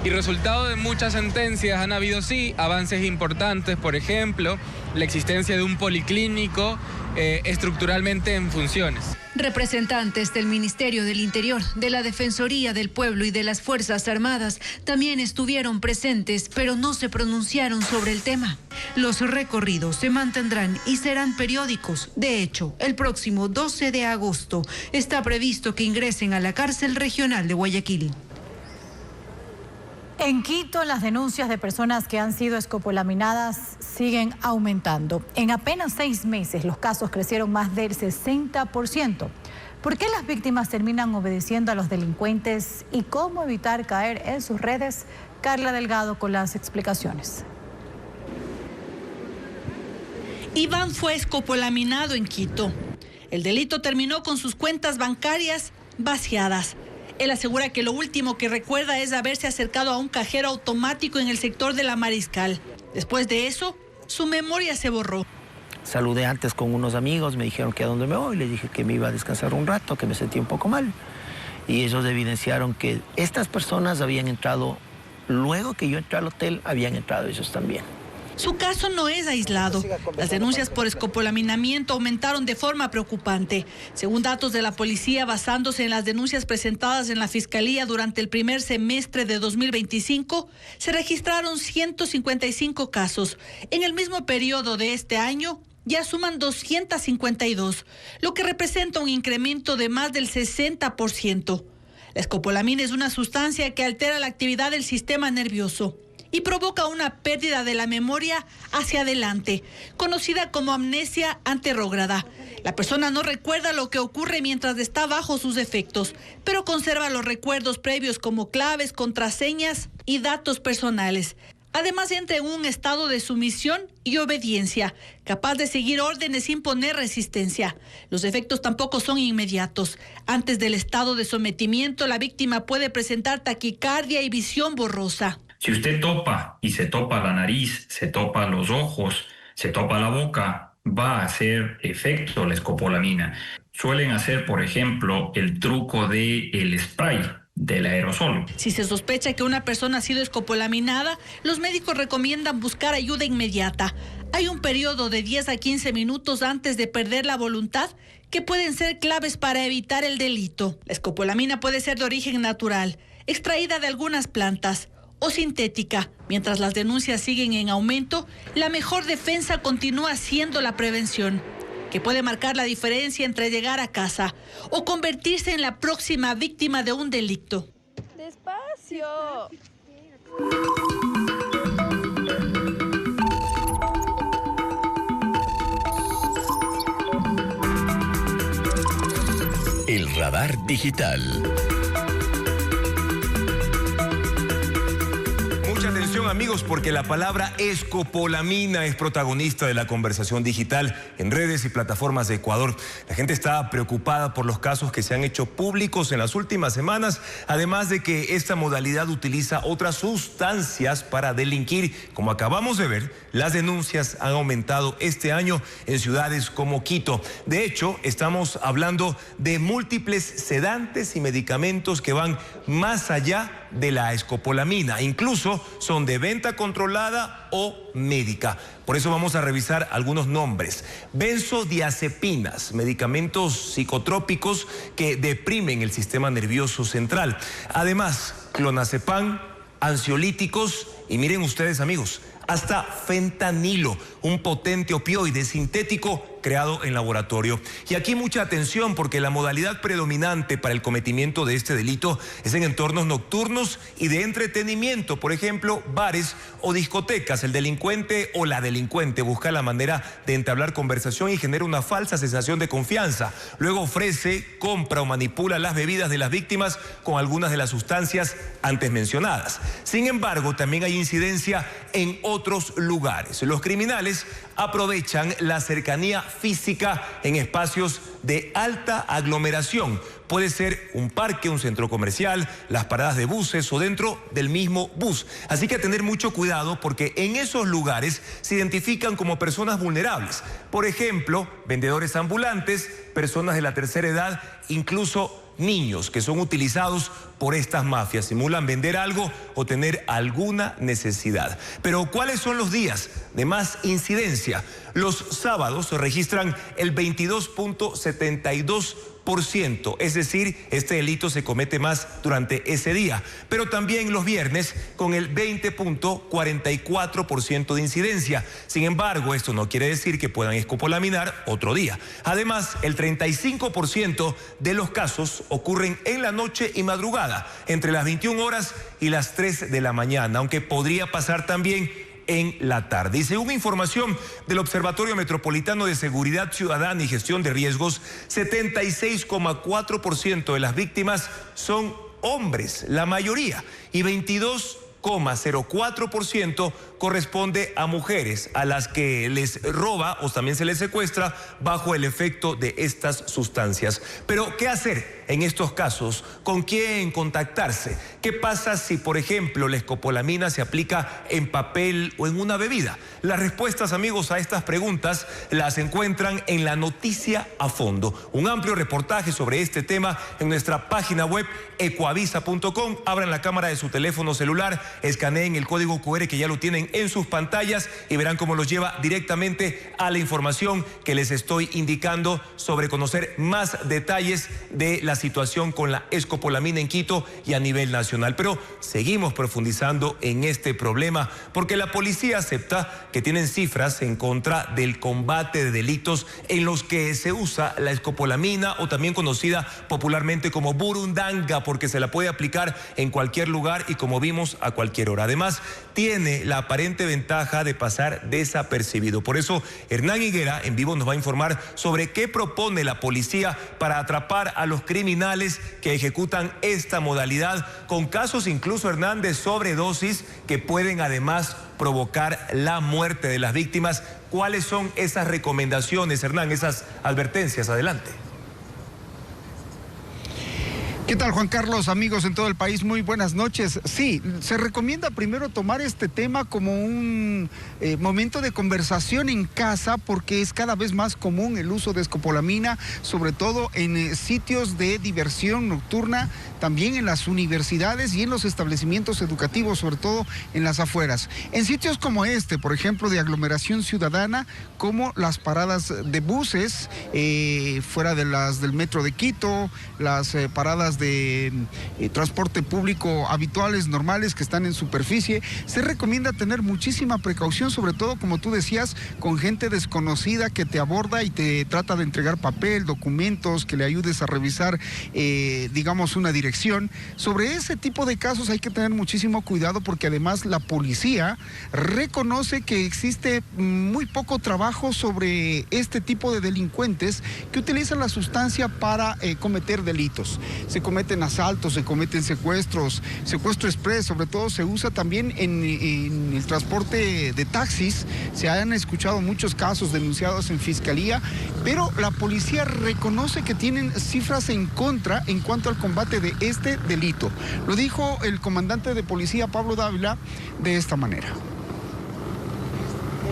[SPEAKER 17] Y resultado de muchas sentencias han habido sí avances importantes, por ejemplo, la existencia de un policlínico estructuralmente en funciones.
[SPEAKER 14] Representantes del Ministerio del Interior, de la Defensoría del Pueblo y de las Fuerzas Armadas también estuvieron presentes, pero no se pronunciaron sobre el tema. Los recorridos se mantendrán y serán periódicos. De hecho, el próximo 12 de agosto está previsto que ingresen a la cárcel regional de Guayaquil.
[SPEAKER 3] En Quito, las denuncias de personas que han sido escopolaminadas siguen aumentando. En apenas 6 meses, los casos crecieron más del 60%. ¿Por qué las víctimas terminan obedeciendo a los delincuentes y cómo evitar caer en sus redes? Carla Delgado con las explicaciones.
[SPEAKER 20] Iván fue escopolaminado en Quito. El delito terminó con sus cuentas bancarias vaciadas. Él asegura que lo último que recuerda es haberse acercado a un cajero automático en el sector de la Mariscal. Después de eso, su memoria se borró.
[SPEAKER 18] Saludé antes con unos amigos, me dijeron que a dónde me voy, les dije que me iba a descansar un rato, que me sentía un poco mal. Y ellos evidenciaron que estas personas habían entrado, luego que yo entré al hotel, habían entrado ellos también.
[SPEAKER 20] Su caso no es aislado. Las denuncias por escopolaminamiento aumentaron de forma preocupante. Según datos de la policía, basándose en las denuncias presentadas en la Fiscalía durante el primer semestre de 2025, se registraron 155 casos. En el mismo periodo de este año, ya suman 252, lo que representa un incremento de más del 60%. La escopolamina es una sustancia que altera la actividad del sistema nervioso y provoca una pérdida de la memoria hacia adelante, conocida como amnesia anterrógrada. La persona no recuerda lo que ocurre mientras está bajo sus efectos, pero conserva los recuerdos previos como claves, contraseñas y datos personales. Además, entra en un estado de sumisión y obediencia, capaz de seguir órdenes sin poner resistencia. Los efectos tampoco son inmediatos. Antes del estado de sometimiento, la víctima puede presentar taquicardia y visión borrosa.
[SPEAKER 25] Si usted topa y se topa la nariz, se topa los ojos, se topa la boca, va a hacer efecto la escopolamina. Suelen hacer, por ejemplo, el truco del spray, del aerosol.
[SPEAKER 20] Si se sospecha que una persona ha sido escopolaminada, los médicos recomiendan buscar ayuda inmediata. Hay un periodo de 10 a 15 minutos antes de perder la voluntad que pueden ser claves para evitar el delito. La escopolamina puede ser de origen natural, extraída de algunas plantas, o sintética. Mientras las denuncias siguen en aumento, la mejor defensa continúa siendo la prevención, que puede marcar la diferencia entre llegar a casa o convertirse en la próxima víctima de un delito.
[SPEAKER 21] ¡Despacio!
[SPEAKER 2] El radar digital.
[SPEAKER 1] Mucha atención atención, amigos, porque la palabra escopolamina es protagonista de la conversación digital en redes y plataformas de Ecuador. La gente está preocupada por los casos que se han hecho públicos en las últimas semanas, además de que esta modalidad utiliza otras sustancias para delinquir. Como acabamos de ver, las denuncias han aumentado este año en ciudades como Quito. De hecho, estamos hablando de múltiples sedantes y medicamentos que van más allá de la escopolamina, incluso son de venta controlada o médica. Por eso vamos a revisar algunos nombres. Benzodiazepinas, medicamentos psicotrópicos que deprimen el sistema nervioso central. Además, clonazepam, ansiolíticos y miren ustedes, amigos, hasta fentanilo, un potente opioide sintético creado en laboratorio. Y aquí mucha atención porque la modalidad predominante para el cometimiento de este delito es en entornos nocturnos y de entretenimiento, por ejemplo, bares o discotecas. El delincuente o la delincuente busca la manera de entablar conversación y genera una falsa sensación de confianza. Luego ofrece, compra o manipula las bebidas de las víctimas con algunas de las sustancias antes mencionadas. Sin embargo, también hay incidencia en otros lugares. Los criminales aprovechan la cercanía física en espacios de alta aglomeración. Puede ser un parque, un centro comercial, las paradas de buses o dentro del mismo bus. Así que a tener mucho cuidado porque en esos lugares se identifican como personas vulnerables. Por ejemplo, vendedores ambulantes, personas de la tercera edad, incluso niños que son utilizados por estas mafias, simulan vender algo o tener alguna necesidad. Pero ¿cuáles son los días de más incidencia? Los sábados se registran el 22.72%, es decir, este delito se comete más durante ese día, pero también los viernes con el 20.44% de incidencia. Sin embargo, esto no quiere decir que puedan escopolaminar otro día. Además, el 35% de los casos ocurren en la noche y madrugada, entre las 21 horas y las 3 de la mañana, aunque podría pasar también en la tarde. Y según información del Observatorio Metropolitano de Seguridad Ciudadana y Gestión de Riesgos, 76,4% de las víctimas son hombres, la mayoría, y 22,04% corresponde a mujeres a las que les roba o también se les secuestra bajo el efecto de estas sustancias. Pero, ¿qué hacer en estos casos? ¿Con quién contactarse? ¿Qué pasa si, por ejemplo, la escopolamina se aplica en papel o en una bebida? Las respuestas, amigos, a estas preguntas las encuentran en la noticia a fondo. Un amplio reportaje sobre este tema en nuestra página web ecuavisa.com. Abran la cámara de su teléfono celular, escaneen el código QR que ya lo tienen en sus pantallas y verán cómo los lleva directamente a la información que les estoy indicando sobre conocer más detalles de la situación con la escopolamina en Quito y a nivel nacional. Pero seguimos profundizando en este problema porque la policía acepta que tienen cifras en contra del combate de delitos en los que se usa la escopolamina, o también conocida popularmente como burundanga, porque se la puede aplicar en cualquier lugar y, como vimos, a cualquier hora. Además, tiene la aparente ventaja de pasar desapercibido. Por eso, Hernán Higuera en vivo nos va a informar sobre qué propone la policía para atrapar a los criminales que ejecutan esta modalidad, con casos incluso, Hernán, de sobredosis que pueden además provocar la muerte de las víctimas. ¿Cuáles son esas recomendaciones, Hernán, esas advertencias? Adelante.
[SPEAKER 12] ¿Qué tal, Juan Carlos? Amigos en todo el país, muy buenas noches. Sí, se recomienda primero tomar este tema como un momento de conversación en casa, porque es cada vez más común el uso de escopolamina, sobre todo en sitios de diversión nocturna, también en las universidades y en los establecimientos educativos, sobre todo en las afueras. En sitios como este, por ejemplo, de aglomeración ciudadana, como las paradas de buses, fuera de las del metro de Quito, las paradas de transporte público habituales, normales, que están en superficie, se recomienda tener muchísima precaución, sobre todo, como tú decías, con gente desconocida que te aborda y te trata de entregar papel, documentos, que le ayudes a revisar, digamos, una dirección. Sobre ese tipo de casos hay que tener muchísimo cuidado, porque además la policía reconoce que existe muy poco trabajo sobre este tipo de delincuentes que utilizan la sustancia para cometer delitos. Se cometen asaltos, se cometen secuestros, secuestro express, sobre todo se usa también en el transporte de taxis. Se han escuchado muchos casos denunciados en fiscalía, pero la policía reconoce que tienen cifras en contra en cuanto al combate de este delito. Lo dijo el comandante de policía Pablo Dávila de esta manera.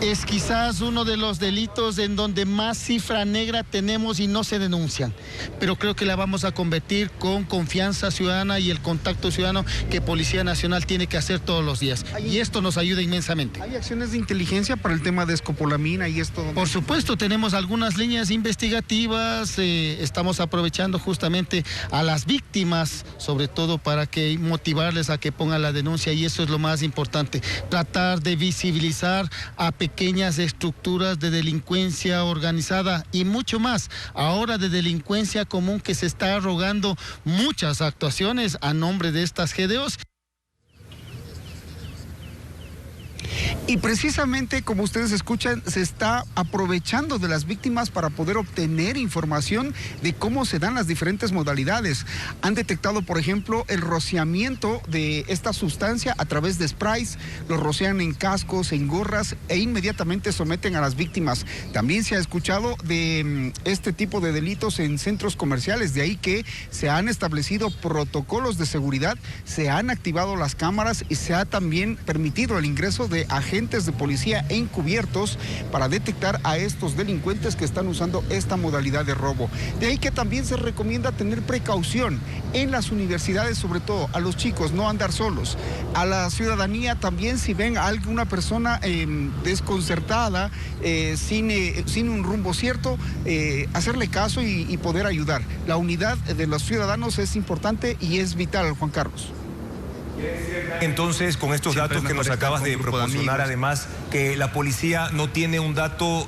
[SPEAKER 8] Es quizás uno de los delitos en donde más cifra negra tenemos y no se denuncian, pero creo que la vamos a convertir con confianza ciudadana y el contacto ciudadano que Policía Nacional tiene que hacer todos los días, y esto nos ayuda inmensamente.
[SPEAKER 12] ¿Hay acciones de inteligencia para el tema de escopolamina y esto?
[SPEAKER 8] Por supuesto, tenemos algunas líneas investigativas, estamos aprovechando justamente a las víctimas, sobre todo para que motivarles a que pongan la denuncia, y eso es lo más importante, tratar de visibilizar a pequeñas estructuras de delincuencia organizada y mucho más, ahora de delincuencia común, que se está arrogando muchas actuaciones a nombre de estas GDOs.
[SPEAKER 12] Y precisamente, como ustedes escuchan, se está aprovechando de las víctimas para poder obtener información de cómo se dan las diferentes modalidades. Han detectado, por ejemplo, el rociamiento de esta sustancia a través de sprays, los rocian en cascos, en gorras e inmediatamente someten a las víctimas. También se ha escuchado de este tipo de delitos en centros comerciales, de ahí que se han establecido protocolos de seguridad, se han activado las cámaras y se ha también permitido el ingreso de agentes de policía encubiertos para detectar a estos delincuentes que están usando esta modalidad de robo. De ahí que también se recomienda tener precaución en las universidades, sobre todo a los chicos, no andar solos. A la ciudadanía también, si ven a alguna persona desconcertada, sin un rumbo cierto, hacerle caso y poder ayudar. La unidad de los ciudadanos es importante y es vital, Juan Carlos.
[SPEAKER 1] Entonces, con estos datos que nos acabas de proporcionar, además, que la policía no tiene un dato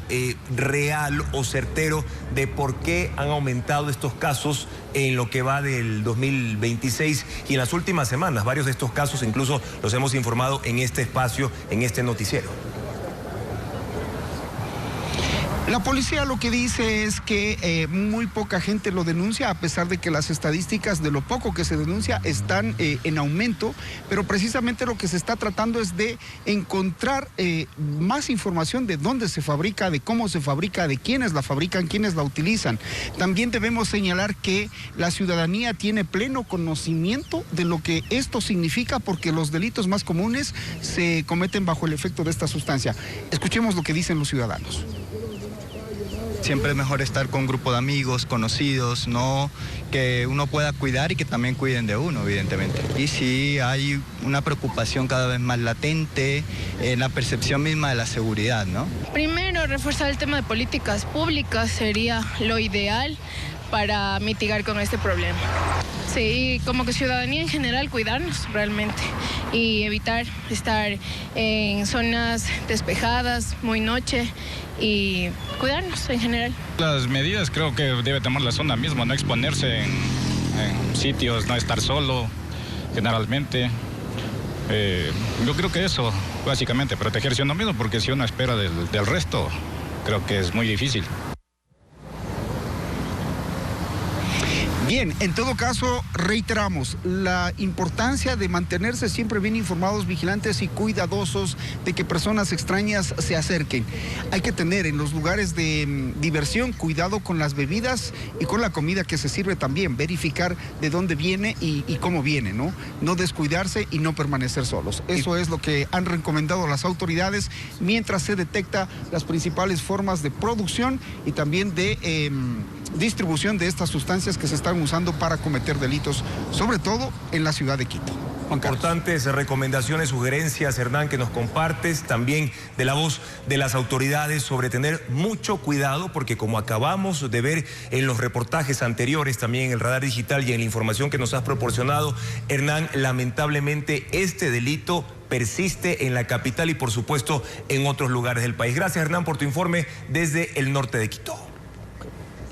[SPEAKER 1] real o certero de por qué han aumentado estos casos en lo que va del 2026 y en las últimas semanas. Varios de estos casos incluso los hemos informado en este espacio, en este noticiero.
[SPEAKER 12] La policía lo que dice es que muy poca gente lo denuncia, a pesar de que las estadísticas de lo poco que se denuncia están en aumento, pero precisamente lo que se está tratando es de encontrar más información de dónde se fabrica, de cómo se fabrica, de quiénes la fabrican, quiénes la utilizan. También debemos señalar que la ciudadanía tiene pleno conocimiento de lo que esto significa, porque los delitos más comunes se cometen bajo el efecto de esta sustancia. Escuchemos lo que dicen los ciudadanos.
[SPEAKER 16] Siempre es mejor estar con un grupo de amigos, conocidos, ¿no? Que uno pueda cuidar y que también cuiden de uno, evidentemente. Y sí hay una preocupación cada vez más latente en la percepción misma de la seguridad, ¿no?
[SPEAKER 19] Primero, reforzar el tema de políticas públicas sería lo ideal para mitigar con este problema. Sí, como que ciudadanía en general, cuidarnos realmente y evitar estar en zonas despejadas, muy noche, y cuidarnos en general.
[SPEAKER 22] Las medidas creo que debe tomar la zona misma, no exponerse en sitios, no estar solo generalmente. Yo creo que eso, básicamente, protegerse uno mismo, porque si uno espera del resto, creo que es muy difícil.
[SPEAKER 12] Bien, en todo caso, reiteramos la importancia de mantenerse siempre bien informados, vigilantes y cuidadosos de que personas extrañas se acerquen. Hay que tener en los lugares de diversión cuidado con las bebidas y con la comida que se sirve también, verificar de dónde viene y cómo viene, ¿no? No descuidarse y no permanecer solos. Eso es lo que han recomendado las autoridades mientras se detecta las principales formas de producción y también de distribución de estas sustancias que se están usando para cometer delitos, sobre todo en la ciudad de Quito.
[SPEAKER 1] Importantes recomendaciones, sugerencias, Hernán, que nos compartes también de la voz de las autoridades sobre tener mucho cuidado, porque como acabamos de ver en los reportajes anteriores, también en el radar digital y en la información que nos has proporcionado, Hernán, lamentablemente este delito persiste en la capital y por supuesto en otros lugares del país. Gracias, Hernán, por tu informe desde el norte de Quito.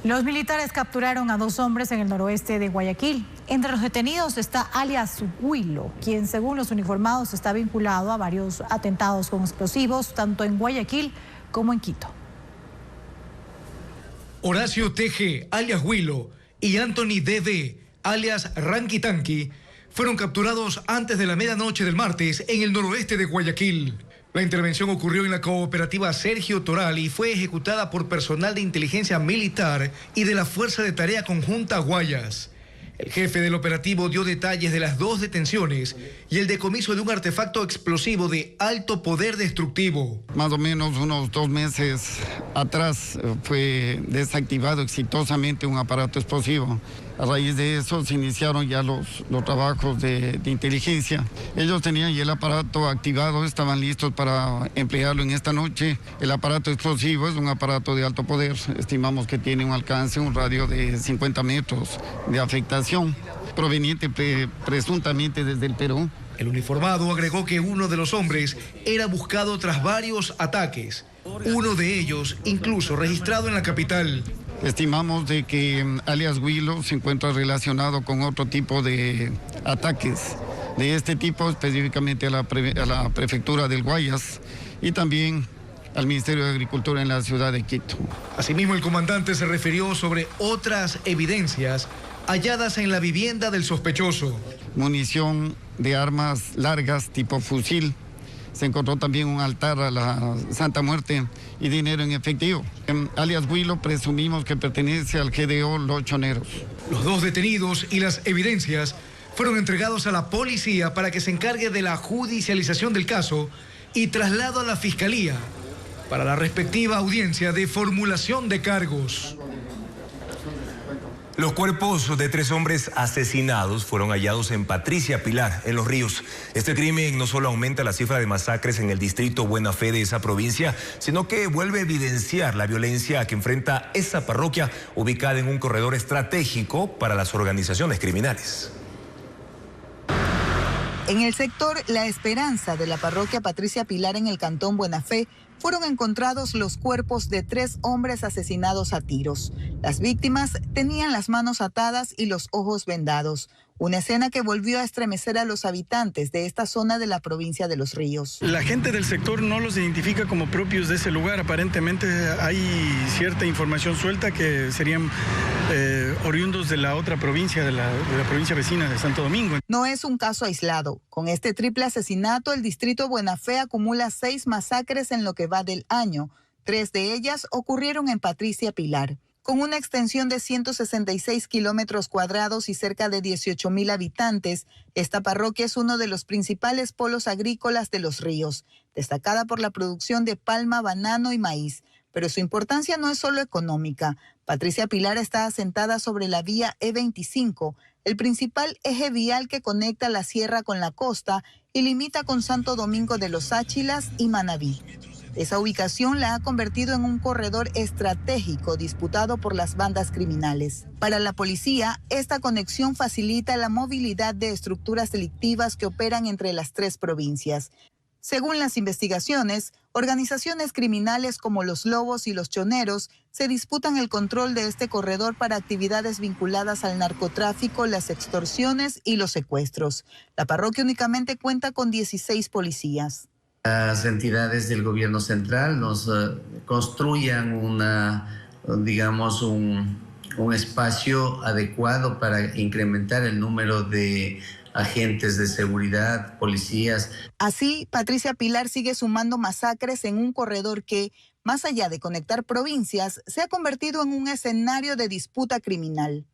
[SPEAKER 3] Los militares capturaron a 2 hombres en el noroeste de Guayaquil. Entre los detenidos está alias Huilo, quien según los uniformados está vinculado a varios atentados con explosivos, tanto en Guayaquil como en Quito.
[SPEAKER 23] Horacio Teje, alias Huilo, y Anthony Dede,
[SPEAKER 4] alias Ranquitanqui, fueron capturados antes de la medianoche del martes en el noroeste de Guayaquil. La intervención ocurrió en la cooperativa Sergio Toral y fue ejecutada por personal de inteligencia militar y de la Fuerza de Tarea Conjunta Guayas. El jefe del operativo dio detalles de las 2 detenciones y el decomiso de un artefacto explosivo de alto poder destructivo.
[SPEAKER 5] Más o menos unos 2 meses atrás fue desactivado exitosamente un aparato explosivo. A raíz de eso se iniciaron ya los trabajos de inteligencia. Ellos tenían ya el aparato activado, estaban listos para emplearlo en esta noche. El aparato explosivo es un aparato de alto poder. Estimamos que tiene un alcance, un radio de 50 metros de afectación, proveniente presuntamente desde el Perú.
[SPEAKER 4] El uniformado agregó que uno de los hombres era buscado tras varios ataques. Uno de ellos incluso registrado en la capital.
[SPEAKER 5] Estimamos de que alias Huilo se encuentra relacionado con otro tipo de ataques de este tipo, específicamente a la prefectura del Guayas y también al Ministerio de Agricultura en la ciudad de Quito.
[SPEAKER 4] Asimismo, el comandante se refirió sobre otras evidencias halladas en la vivienda del sospechoso.
[SPEAKER 5] Munición de armas largas tipo fusil. Se encontró también un altar a la Santa Muerte y dinero en efectivo. Alias Huilo presumimos que pertenece al GDO Los Choneros.
[SPEAKER 4] Los 2 detenidos y las evidencias fueron entregados a la policía para que se encargue de la judicialización del caso y traslado a la Fiscalía para la respectiva audiencia de formulación de cargos.
[SPEAKER 1] Los cuerpos de 3 hombres asesinados fueron hallados en Patricia Pilar, en Los Ríos. Este crimen no solo aumenta la cifra de masacres en el distrito Buena Fe de esa provincia, sino que vuelve a evidenciar la violencia que enfrenta esa parroquia ubicada en un corredor estratégico para las organizaciones criminales.
[SPEAKER 7] En el sector La Esperanza de la parroquia Patricia Pilar en el cantón Buena Fe, fueron encontrados los cuerpos de 3 hombres asesinados a tiros. Las víctimas tenían las manos atadas y los ojos vendados. Una escena que volvió a estremecer a los habitantes de esta zona de la provincia de Los Ríos.
[SPEAKER 23] La gente del sector no los identifica como propios de ese lugar. Aparentemente hay cierta información suelta que serían oriundos de la otra provincia, de la provincia vecina de Santo Domingo.
[SPEAKER 7] No es un caso aislado. Con este triple asesinato, el distrito Buena Fe acumula 6 masacres en lo que va del año. 3 de ellas ocurrieron en Patricia Pilar. Con una extensión de 166 kilómetros cuadrados y cerca de 18,000 habitantes, esta parroquia es uno de los principales polos agrícolas de Los Ríos, destacada por la producción de palma, banano y maíz. Pero su importancia no es solo económica. Patricia Pilar está asentada sobre la vía E25, el principal eje vial que conecta la sierra con la costa y limita con Santo Domingo de los Áchilas y Manabí. Esa ubicación la ha convertido en un corredor estratégico disputado por las bandas criminales. Para la policía, esta conexión facilita la movilidad de estructuras delictivas que operan entre las 3 provincias. Según las investigaciones, organizaciones criminales como los Lobos y los Choneros se disputan el control de este corredor para actividades vinculadas al narcotráfico, las extorsiones y los secuestros. La parroquia únicamente cuenta con 16 policías.
[SPEAKER 24] Las entidades del gobierno central nos construyan un espacio adecuado para incrementar el número de agentes de seguridad, policías.
[SPEAKER 7] Así, Patricia Pilar sigue sumando masacres en un corredor que, más allá de conectar provincias, se ha convertido en un escenario de disputa criminal.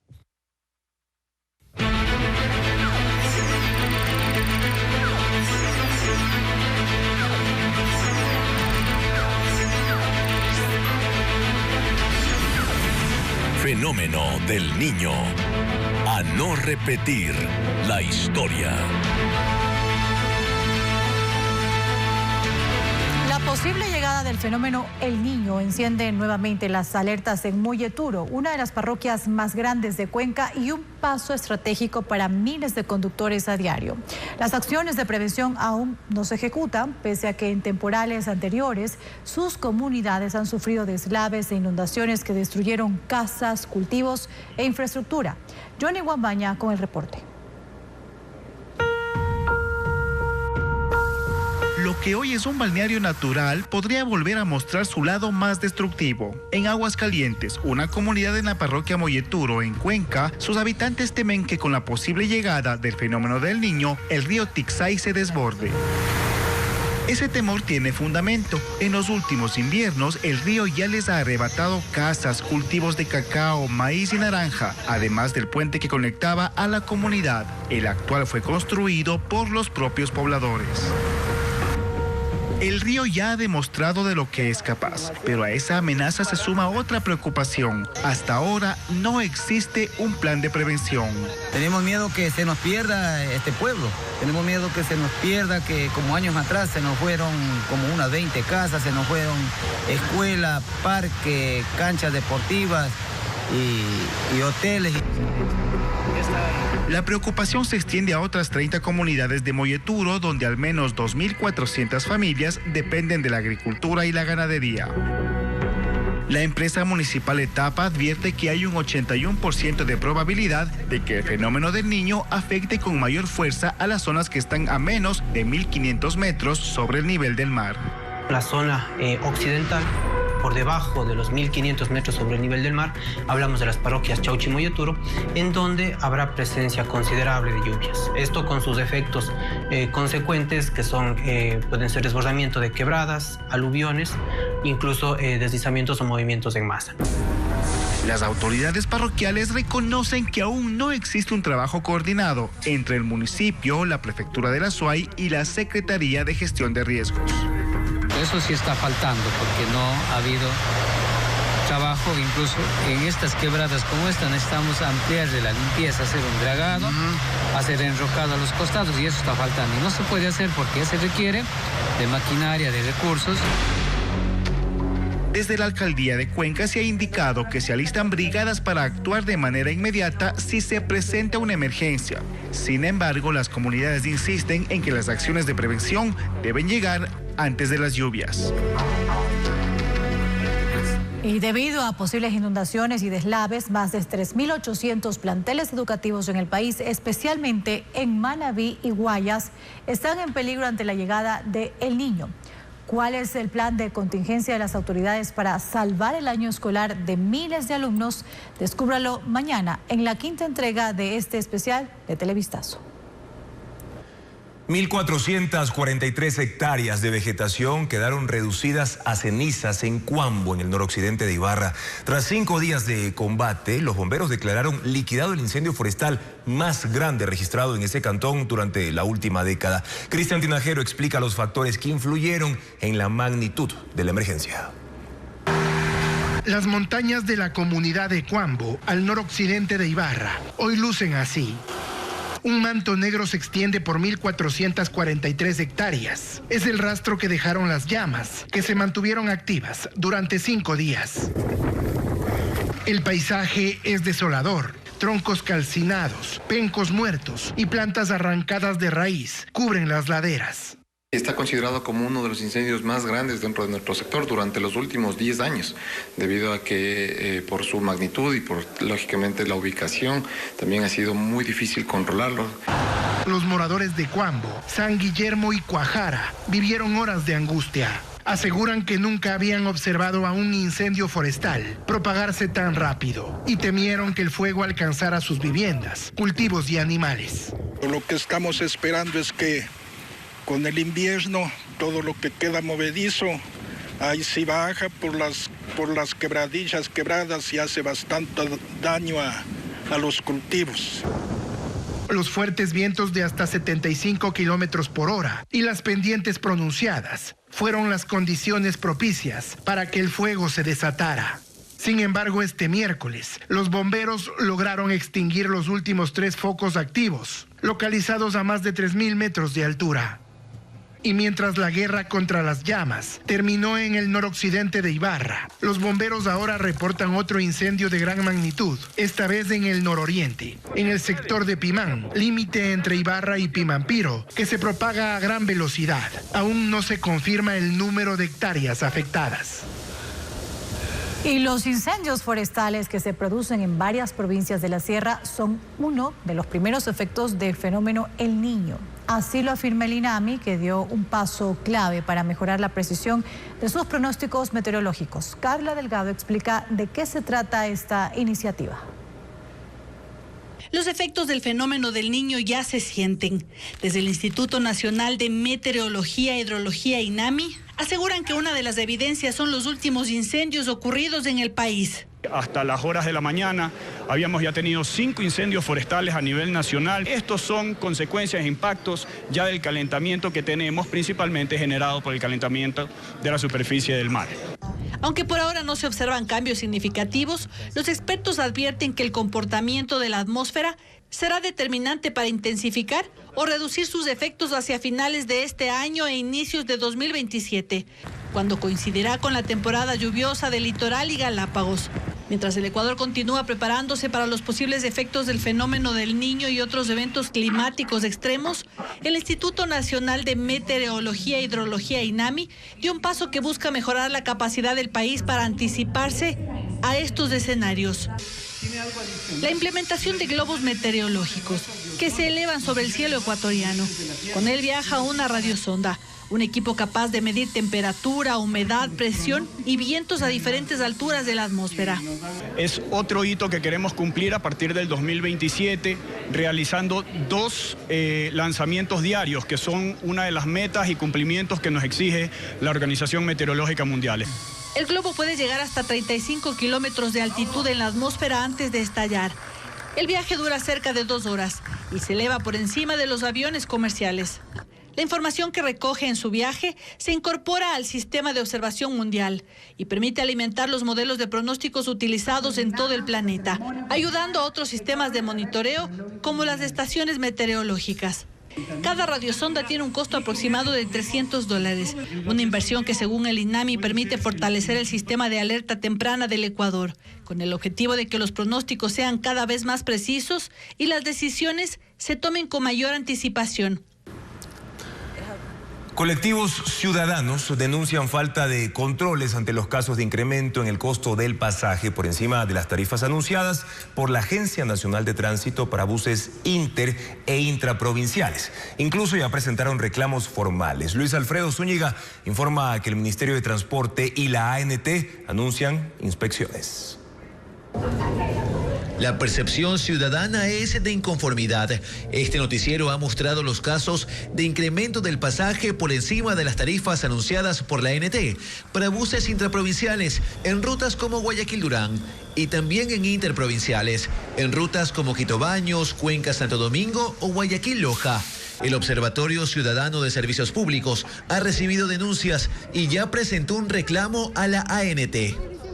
[SPEAKER 2] Fenómeno del Niño. A no repetir la historia.
[SPEAKER 3] La posible llegada del fenómeno El Niño enciende nuevamente las alertas en Molleturo, una de las parroquias más grandes de Cuenca y un paso estratégico para miles de conductores a diario. Las acciones de prevención aún no se ejecutan, pese a que en temporales anteriores sus comunidades han sufrido deslaves e inundaciones que destruyeron casas, cultivos e infraestructura. Johnny Guambaña con el reporte.
[SPEAKER 26] Lo
[SPEAKER 6] que hoy es un balneario natural, podría volver a mostrar su lado más destructivo. En Aguascalientes, una comunidad en la parroquia Molleturo, en Cuenca, sus habitantes temen que con la posible llegada del fenómeno del Niño, el río Tixay se desborde. Ese temor tiene fundamento. En los últimos inviernos, el río ya les ha arrebatado casas, cultivos de cacao, maíz y naranja, además del puente que conectaba a la comunidad. El actual fue construido por los propios pobladores. El río ya ha demostrado de lo que es capaz, pero a esa amenaza se suma otra preocupación. Hasta ahora no existe un plan de prevención.
[SPEAKER 9] Tenemos miedo que se nos pierda este pueblo. Tenemos miedo que se nos pierda, que como años atrás se nos fueron como unas 20 casas, se nos fueron escuela, parque, canchas deportivas y hoteles.
[SPEAKER 6] La preocupación se extiende a otras 30 comunidades de Molleturo, donde al menos 2.400 familias dependen de la agricultura y la ganadería. La empresa municipal Etapa advierte que hay un 81% de probabilidad de que el fenómeno del Niño afecte con mayor fuerza a las zonas que están a menos de 1.500 metros sobre el nivel del mar.
[SPEAKER 10] La zona occidental, por debajo de los 1.500 metros sobre el nivel del mar, hablamos de las parroquias Chauchi y Molleturo, en donde habrá presencia considerable de lluvias. Esto con sus efectos consecuentes, que son, pueden ser desbordamiento de quebradas, aluviones, incluso deslizamientos o movimientos en masa.
[SPEAKER 6] Las autoridades parroquiales reconocen que aún no existe un trabajo coordinado entre el municipio, la prefectura de la SUAY y la Secretaría de Gestión de Riesgos.
[SPEAKER 11] Eso sí está faltando porque no ha habido trabajo, incluso en estas quebradas como esta necesitamos ampliar de la limpieza, hacer un dragado, hacer enrocado a los costados y eso está faltando. Y no se puede hacer porque se requiere de maquinaria, de recursos.
[SPEAKER 6] Desde la alcaldía de Cuenca se ha indicado que se alistan brigadas para actuar de manera inmediata si se presenta una emergencia. Sin embargo, las comunidades insisten en que las acciones de prevención deben llegar antes de las lluvias.
[SPEAKER 3] Y debido a posibles inundaciones y deslaves, más de 3.800 planteles educativos en el país, especialmente en Manabí y Guayas, están en peligro ante la llegada de El Niño. ¿Cuál es el plan de contingencia de las autoridades para salvar el año escolar de miles de alumnos? Descúbralo mañana en la quinta entrega de este especial de Televistazo.
[SPEAKER 1] 1.443 hectáreas de vegetación quedaron reducidas a cenizas en Cuambo, en el noroccidente de Ibarra. Tras 5 días de combate, los bomberos declararon liquidado el incendio forestal más grande registrado en ese cantón durante la última década. Cristian Tinajero explica los factores que influyeron en la magnitud de la emergencia.
[SPEAKER 13] Las montañas de la comunidad de Cuambo, al noroccidente de Ibarra, hoy lucen así. Un manto negro se extiende por 1.443 hectáreas. Es el rastro que dejaron las llamas, que se mantuvieron activas durante 5 días. El paisaje es desolador. Troncos calcinados, pencos muertos y plantas arrancadas de raíz cubren las laderas.
[SPEAKER 26] Está considerado como uno de los incendios más grandes dentro de nuestro sector durante los últimos 10 años, debido a que por su magnitud y por, lógicamente, la ubicación, también ha sido muy difícil controlarlo.
[SPEAKER 13] Los moradores de Cuambo, San Guillermo y Cuajara vivieron horas de angustia. Aseguran que nunca habían observado a un incendio forestal propagarse tan rápido y temieron que el fuego alcanzara sus viviendas, cultivos y animales.
[SPEAKER 27] Lo que estamos esperando es que con el invierno, todo lo que queda movedizo, ahí sí baja por las quebradillas quebradas y hace bastante daño a los cultivos.
[SPEAKER 13] Los fuertes vientos de hasta 75 kilómetros por hora y las pendientes pronunciadas fueron las condiciones propicias para que el fuego se desatara. Sin embargo, este miércoles, los bomberos lograron extinguir los últimos 3 focos activos, localizados a más de 3.000 metros de altura. Y mientras la guerra contra las llamas terminó en el noroccidente de Ibarra, los bomberos ahora reportan otro incendio de gran magnitud, esta vez en el nororiente, en el sector de Pimán, límite entre Ibarra y Pimampiro, que se propaga a gran velocidad. Aún no se confirma el número de hectáreas afectadas.
[SPEAKER 3] Y los incendios forestales que se producen en varias provincias de la sierra son uno de los primeros efectos del fenómeno El Niño. Así lo afirma el INAMI, que dio un paso clave para mejorar la precisión de sus pronósticos meteorológicos. Carla Delgado explica de qué se trata esta iniciativa.
[SPEAKER 14] Los efectos del fenómeno del Niño ya se sienten. Desde el Instituto Nacional de Meteorología e Hidrología, INAMI, aseguran que una de las evidencias son los últimos incendios ocurridos en el país.
[SPEAKER 15] Hasta las horas de la mañana habíamos ya tenido 5 incendios forestales a nivel nacional. Estos son consecuencias e impactos ya del calentamiento que tenemos, principalmente generado por el calentamiento de la superficie del mar.
[SPEAKER 14] Aunque por ahora no se observan cambios significativos, los expertos advierten que el comportamiento de la atmósfera será determinante para intensificar o reducir sus efectos hacia finales de este año e inicios de 2027, cuando coincidirá con la temporada lluviosa del litoral y Galápagos. Mientras el Ecuador continúa preparándose para los posibles efectos del fenómeno del Niño y otros eventos climáticos extremos, el Instituto Nacional de Meteorología e Hidrología, INAMI, dio un paso que busca mejorar la capacidad del país para anticiparse a estos escenarios. La implementación de globos meteorológicos que se elevan sobre el cielo ecuatoriano. Con él viaja una radiosonda, un equipo capaz de medir temperatura, humedad, presión y vientos a diferentes alturas de la atmósfera.
[SPEAKER 15] Es otro hito que queremos cumplir a partir del 2027, realizando 2 lanzamientos diarios, que son una de las metas y cumplimientos que nos exige la Organización Meteorológica Mundial.
[SPEAKER 14] El globo puede llegar hasta 35 kilómetros de altitud en la atmósfera antes de estallar. El viaje dura cerca de 2 horas y se eleva por encima de los aviones comerciales. La información que recoge en su viaje se incorpora al sistema de observación mundial y permite alimentar los modelos de pronósticos utilizados en todo el planeta, ayudando a otros sistemas de monitoreo como las estaciones meteorológicas. Cada radiosonda tiene un costo aproximado de $300, una inversión que según el INAMI permite fortalecer el sistema de alerta temprana del Ecuador, con el objetivo de que los pronósticos sean cada vez más precisos y las decisiones se tomen con mayor anticipación.
[SPEAKER 1] Colectivos ciudadanos denuncian falta de controles ante los casos de incremento en el costo del pasaje por encima de las tarifas anunciadas por la Agencia Nacional de Tránsito para buses inter e intraprovinciales. Incluso ya presentaron reclamos formales. Luis Alfredo Zúñiga informa que el Ministerio de Transporte y la ANT anuncian inspecciones.
[SPEAKER 17] La percepción ciudadana es de inconformidad. Este noticiero ha mostrado los casos de incremento del pasaje por encima de las tarifas anunciadas por la ANT para buses intraprovinciales en rutas como Guayaquil-Durán y también en interprovinciales, en rutas como Quito Baños, Cuenca-Santo Domingo o Guayaquil-Loja. El Observatorio Ciudadano de Servicios Públicos ha recibido denuncias y ya presentó un reclamo a la ANT.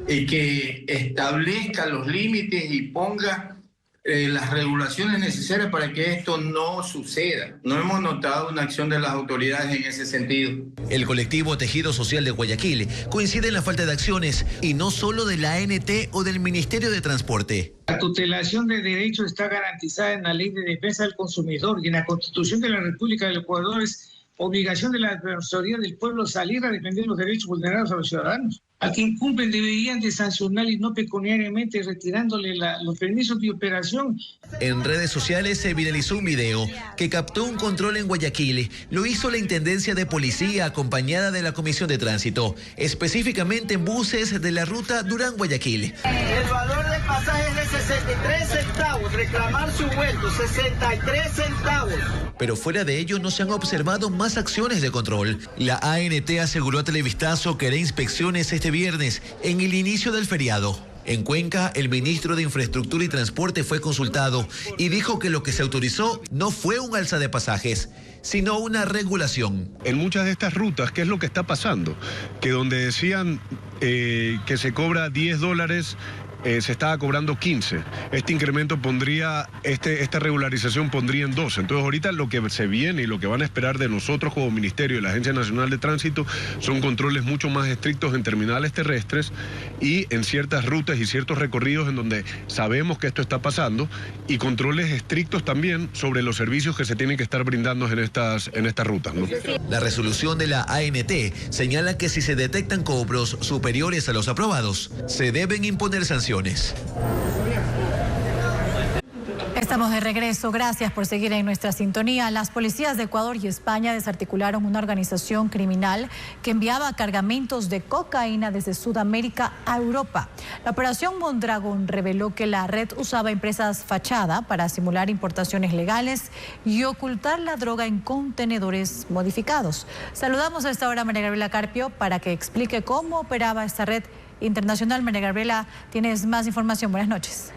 [SPEAKER 18] Y que establezca los límites y ponga las regulaciones necesarias para que esto no suceda. No hemos notado una acción de las autoridades en ese sentido.
[SPEAKER 17] El colectivo Tejido Social de Guayaquil coincide en la falta de acciones y no solo de la ANT o del Ministerio de Transporte.
[SPEAKER 20] La tutelación de derechos está garantizada en la Ley de Defensa del Consumidor y en la Constitución de la República del Ecuador es obligación de la Defensoría del Pueblo salir a defender los derechos vulnerados a los ciudadanos. A quien incumplen deberían de sancionar y no pecuniariamente retirándole los permisos de operación.
[SPEAKER 17] En redes sociales se viralizó un video que captó un control en Guayaquil. Lo hizo la Intendencia de Policía acompañada de la Comisión de Tránsito, específicamente en buses de la ruta Durán-Guayaquil.
[SPEAKER 21] El valor del pasaje es de 63 centavos, reclamar su vuelto, 63 centavos.
[SPEAKER 17] Pero fuera de ello no se han observado más acciones de control. La ANT aseguró a Televistazo que hará inspecciones este viernes en el inicio del feriado. En Cuenca, el ministro de Infraestructura y Transporte fue consultado y dijo que lo que se autorizó no fue un alza de pasajes, sino una regulación.
[SPEAKER 25] En muchas de estas rutas, ¿qué es lo que está pasando? Que donde decían que se cobra $10, se estaba cobrando 15. Este incremento pondría, esta regularización pondría en 12. Entonces ahorita lo que se viene y lo que van a esperar de nosotros como Ministerio y la Agencia Nacional de Tránsito son controles mucho más estrictos en terminales terrestres y en ciertas rutas y ciertos recorridos en donde sabemos que esto está pasando y controles estrictos también sobre los servicios que se tienen que estar brindando en estas rutas, ¿no?
[SPEAKER 17] La resolución de la ANT señala que si se detectan cobros superiores a los aprobados, se deben imponer sanciones.
[SPEAKER 3] Esta Estamos de regreso. Gracias por seguir en nuestra sintonía. Las policías de Ecuador y España desarticularon una organización criminal que enviaba cargamentos de cocaína desde Sudamérica a Europa. La operación Mondragón reveló que la red usaba empresas fachada para simular importaciones legales y ocultar la droga en contenedores modificados. Saludamos a esta hora a María Gabriela Carpio para que explique cómo operaba esta red internacional. María Gabriela, tienes más información. Buenas noches.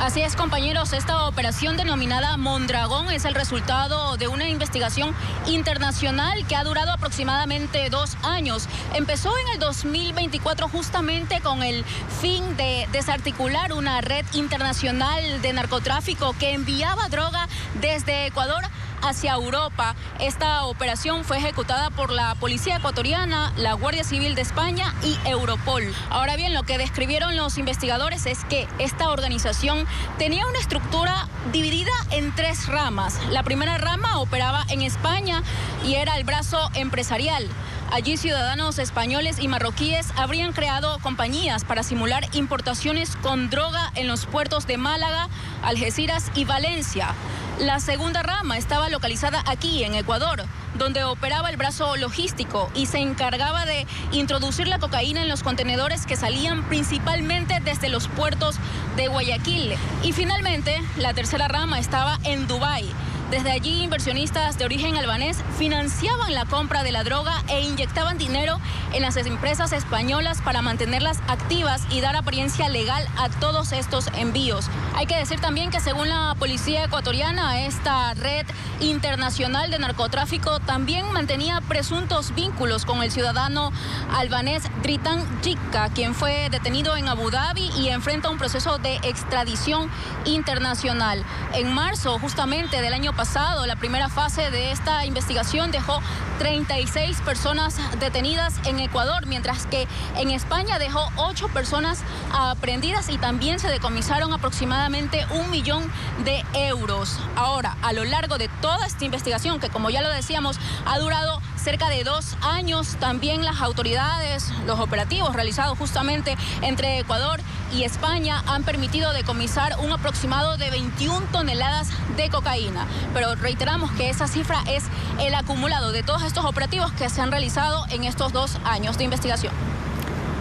[SPEAKER 4] Así es, compañeros, esta operación denominada Mondragón es el resultado de una investigación internacional que ha durado aproximadamente 2 años. Empezó en el 2024 justamente con el fin de desarticular una red internacional de narcotráfico que enviaba droga desde Ecuador hacia Europa. Esta operación fue ejecutada por la Policía Ecuatoriana, la Guardia Civil de España y Europol. Ahora bien, lo que describieron los investigadores es que esta organización tenía una estructura dividida en 3 ramas. La primera rama operaba en España y era el brazo empresarial. Allí ciudadanos españoles y marroquíes habrían creado compañías para simular importaciones con droga en los puertos de Málaga, Algeciras y Valencia. La segunda rama estaba localizada aquí en Ecuador, donde operaba el brazo logístico y se encargaba de introducir la cocaína en los contenedores que salían principalmente desde los puertos de Guayaquil. Y finalmente, la tercera rama estaba en Dubái. Desde allí, inversionistas de origen albanés financiaban la compra de la droga e inyectaban dinero en las empresas españolas para mantenerlas activas y dar apariencia legal a todos estos envíos. Hay que decir también que según la policía ecuatoriana, esta red internacional de narcotráfico también mantenía presuntos vínculos con el ciudadano albanés Dritan Jikka, quien fue detenido en Abu Dhabi y enfrenta un proceso de extradición internacional. En marzo, justamente del año pasado, la primera fase de esta investigación dejó 36 personas detenidas en Ecuador, mientras que en España dejó 8 personas aprehendidas y también se decomisaron aproximadamente 1 millón de euros. Ahora, a lo largo de toda esta investigación, que como ya lo decíamos, ha durado cerca de 2 años, también las autoridades, los operativos realizados justamente entre Ecuador y España han permitido decomisar un aproximado de 21 toneladas de cocaína. Pero reiteramos que esa cifra es el acumulado de todos estos operativos que se han realizado en estos 2 años de investigación.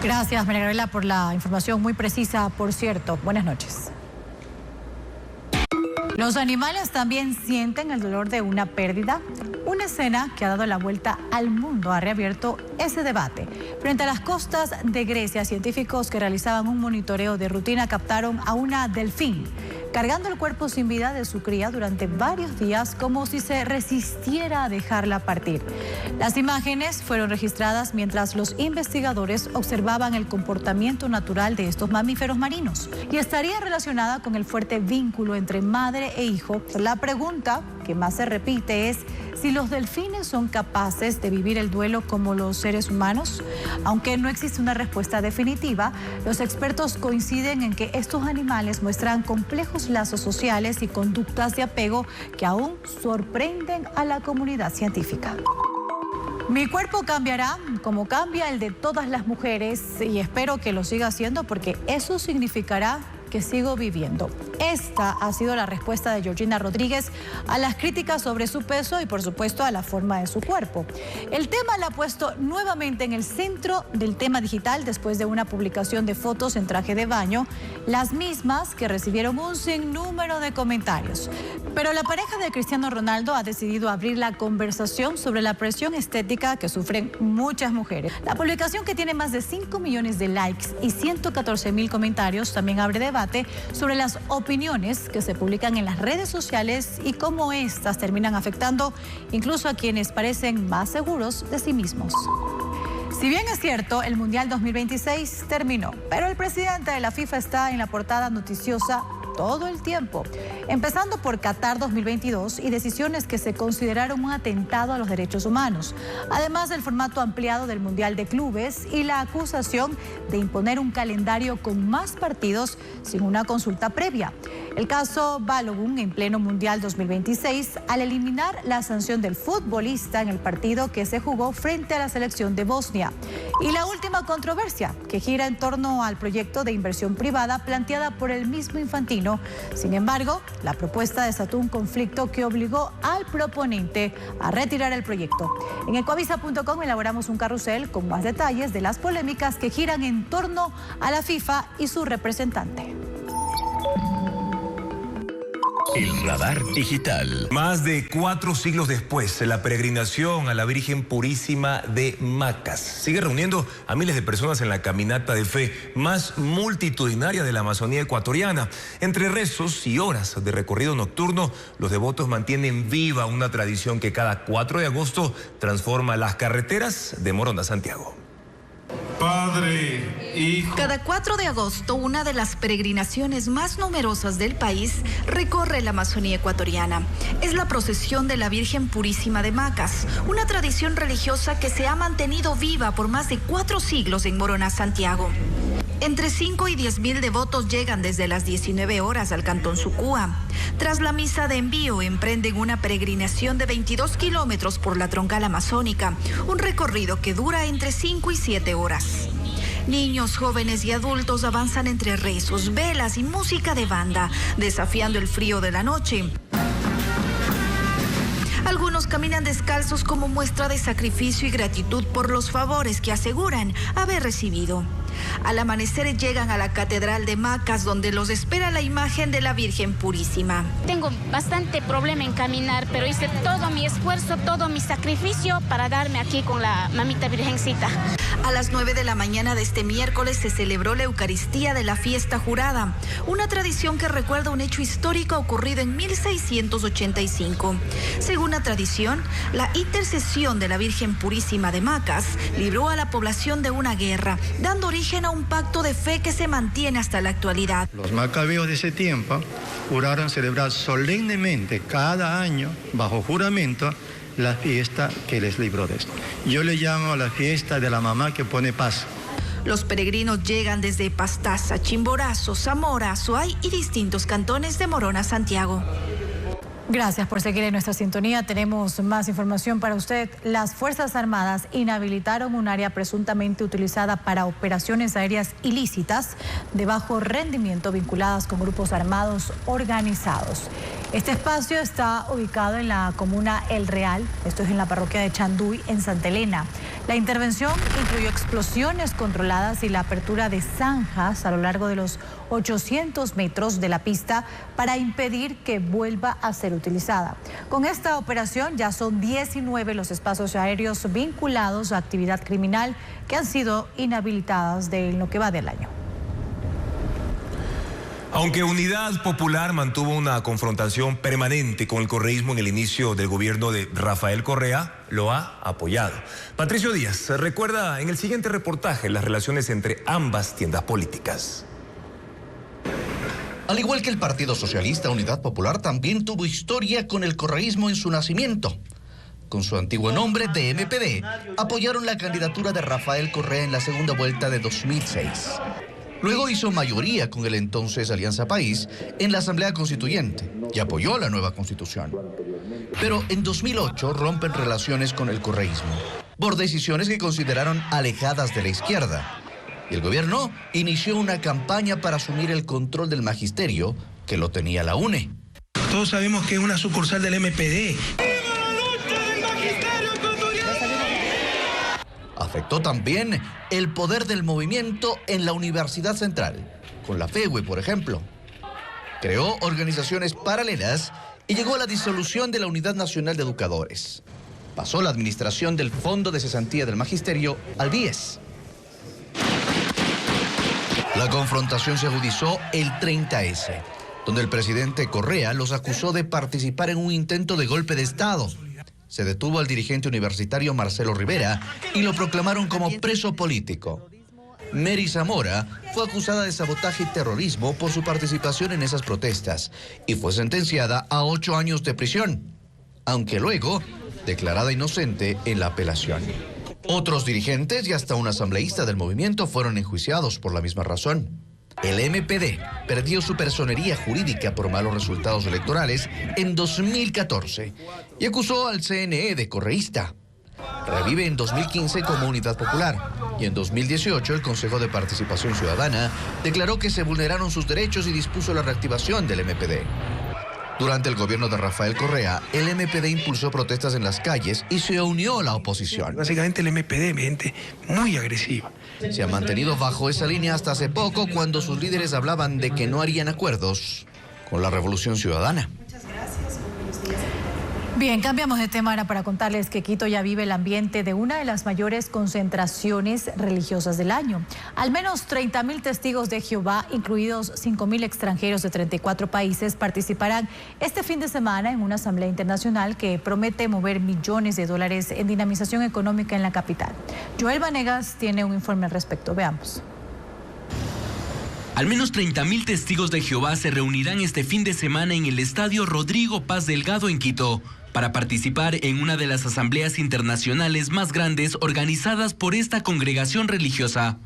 [SPEAKER 3] Gracias, María Gabriela, por la información muy precisa, por cierto. Buenas noches. Los animales también sienten el dolor de una pérdida. Una escena que ha dado la vuelta al mundo ha reabierto ese debate. Frente a las costas de Grecia, científicos que realizaban un monitoreo de rutina captaron a una delfín cargando el cuerpo sin vida de su cría durante varios días, como si se resistiera a dejarla partir. Las imágenes fueron registradas mientras los investigadores observaban el comportamiento natural de estos mamíferos marinos y estaría relacionada con el fuerte vínculo entre madre e hijo. La pregunta que más se repite es si los delfines son capaces de vivir el duelo como los seres humanos. Aunque no existe una respuesta definitiva, los expertos coinciden en que estos animales muestran complejos lazos sociales y conductas de apego que aún sorprenden a la comunidad científica. Mi cuerpo cambiará como cambia el de todas las mujeres y espero que lo siga haciendo porque eso significará que sigo viviendo. Esta ha sido la respuesta de Georgina Rodríguez a las críticas sobre su peso y, por supuesto, a la forma de su cuerpo. El tema la ha puesto nuevamente en el centro del tema digital después de una publicación de fotos en traje de baño, las mismas que recibieron un sinnúmero de comentarios. Pero la pareja de Cristiano Ronaldo ha decidido abrir la conversación sobre la presión estética que sufren muchas mujeres. La publicación, que tiene más de 5 millones de likes y 114,000 comentarios, también abre debate sobre las opiniones que se publican en las redes sociales y cómo estas terminan afectando incluso a quienes parecen más seguros de sí mismos. Si bien es cierto, el Mundial 2026 terminó, pero el presidente de la FIFA está en la portada noticiosa todo el tiempo, empezando por Qatar 2022 y decisiones que se consideraron un atentado a los derechos humanos, además del formato ampliado del Mundial de Clubes y la acusación de imponer un calendario con más partidos sin una consulta previa. El caso Balogun en pleno Mundial 2026 al eliminar la sanción del futbolista en el partido que se jugó frente a la selección de Bosnia. Y la última controversia que gira en torno al proyecto de inversión privada planteada por el mismo Infantino. Sin embargo, la propuesta desató un conflicto que obligó al proponente a retirar el proyecto. En ecuavisa.com elaboramos un carrusel con más detalles de las polémicas que giran en torno a la FIFA y su representante.
[SPEAKER 2] El radar digital.
[SPEAKER 1] Más de 4 siglos después, la peregrinación a la Virgen Purísima de Macas sigue reuniendo a miles de personas en la caminata de fe más multitudinaria de la Amazonía ecuatoriana. Entre rezos y horas de recorrido nocturno, los devotos mantienen viva una tradición que cada 4 de agosto transforma las carreteras de Morón a Santiago.
[SPEAKER 5] Padre, Hijo. Cada 4 de agosto, una de las peregrinaciones más numerosas del país recorre la Amazonía ecuatoriana. Es la procesión de la Virgen Purísima de Macas, una tradición religiosa que se ha mantenido viva por más de 4 siglos en Morona, Santiago. Entre 5 y 10.000 devotos llegan desde las 19 horas al Cantón Sucúa. Tras la misa de envío, emprenden una peregrinación de 22 kilómetros por la troncal amazónica, un recorrido que dura entre 5 y 7 horas. Niños, jóvenes y adultos avanzan entre rezos, velas y música de banda, desafiando el frío de la noche. Algunos caminan descalzos como muestra de sacrificio y gratitud por los favores que aseguran haber recibido. Al amanecer llegan a la Catedral de Macas, donde los espera la imagen de la Virgen Purísima.
[SPEAKER 4] Tengo bastante problema en caminar, pero hice todo mi esfuerzo, todo mi sacrificio para darme aquí con la mamita Virgencita.
[SPEAKER 5] A las 9 de la mañana de este miércoles se celebró la Eucaristía de la Fiesta Jurada, una tradición que recuerda un hecho histórico ocurrido en 1685. Según la tradición, la intercesión de la Virgen Purísima de Macas libró a la población de una guerra, dando origen a un pacto de fe que se mantiene hasta la actualidad.
[SPEAKER 8] Los macabeos de ese tiempo juraron celebrar solemnemente cada año, bajo juramento, la fiesta que les libró de esto. Yo le llamo a la fiesta de la mamá que pone paz.
[SPEAKER 5] Los peregrinos llegan desde Pastaza, Chimborazo, Zamora, Azuay y distintos cantones de Morona, Santiago.
[SPEAKER 3] Gracias por seguir en nuestra sintonía. Tenemos más información para usted. Las Fuerzas Armadas inhabilitaron un área presuntamente utilizada para operaciones aéreas ilícitas de bajo rendimiento vinculadas con grupos armados organizados. Este espacio está ubicado en la comuna El Real, esto es en la parroquia de Chanduy, en Santa Elena. La intervención incluyó explosiones controladas y la apertura de zanjas a lo largo de los 800 metros de la pista para impedir que vuelva a ser utilizada. Con esta operación ya son 19 los espacios aéreos vinculados a actividad criminal que han sido inhabilitadas de lo que va del año.
[SPEAKER 1] Aunque Unidad Popular mantuvo una confrontación permanente con el correísmo en el inicio del gobierno de Rafael Correa, lo ha apoyado. Patricio Díaz recuerda en el siguiente reportaje las relaciones entre ambas tiendas políticas.
[SPEAKER 12] Al igual que el Partido Socialista, Unidad Popular también tuvo historia con el correísmo en su nacimiento. Con su antiguo nombre de MPD, apoyaron la candidatura de Rafael Correa en la segunda vuelta de 2006. Luego hizo mayoría con el entonces Alianza País en la Asamblea Constituyente y apoyó la nueva Constitución. Pero en 2008 rompen relaciones con el correísmo por decisiones que consideraron alejadas de la izquierda. Y el gobierno inició una campaña para asumir el control del magisterio que lo tenía la UNE.
[SPEAKER 16] Todos sabemos que es una sucursal del MPD.
[SPEAKER 12] Afectó también el poder del movimiento en la Universidad Central, con la FEUE, por ejemplo. Creó organizaciones paralelas y llegó a la disolución de la Unidad Nacional de Educadores. Pasó la administración del Fondo de Cesantía del Magisterio al BIES. La confrontación se agudizó el 30S, donde el presidente Correa los acusó de participar en un intento de golpe de Estado. Se detuvo al dirigente universitario Marcelo Rivera y lo proclamaron como preso político. Mary Zamora fue acusada de sabotaje y terrorismo por su participación en esas protestas y fue sentenciada a 8 años de prisión, aunque luego declarada inocente en la apelación. Otros dirigentes y hasta un asambleísta del movimiento fueron enjuiciados por la misma razón. El MPD perdió su personería jurídica por malos resultados electorales en 2014 y acusó al CNE de correísta. Revive en 2015 como Unidad Popular y en 2018 el Consejo de Participación Ciudadana declaró que se vulneraron sus derechos y dispuso la reactivación del MPD. Durante el gobierno de Rafael Correa, el MPD impulsó protestas en las calles y se unió a la oposición.
[SPEAKER 16] Básicamente el MPD, gente muy agresiva.
[SPEAKER 12] Se ha mantenido bajo esa línea hasta hace poco, cuando sus líderes hablaban de que no harían acuerdos con la Revolución Ciudadana.
[SPEAKER 3] Bien, cambiamos de tema ahora para contarles que Quito ya vive el ambiente de una de las mayores concentraciones religiosas del año. Al menos 30.000 testigos de Jehová, incluidos 5.000 extranjeros de 34 países, participarán este fin de semana en una asamblea internacional que promete mover millones de dólares en dinamización económica en la capital. Joel Vanegas tiene un informe al respecto. Veamos.
[SPEAKER 7] Al menos 30.000 testigos de Jehová se reunirán este fin de semana en el Estadio Rodrigo Paz Delgado en Quito para participar en una de las asambleas internacionales más grandes organizadas por esta congregación religiosa.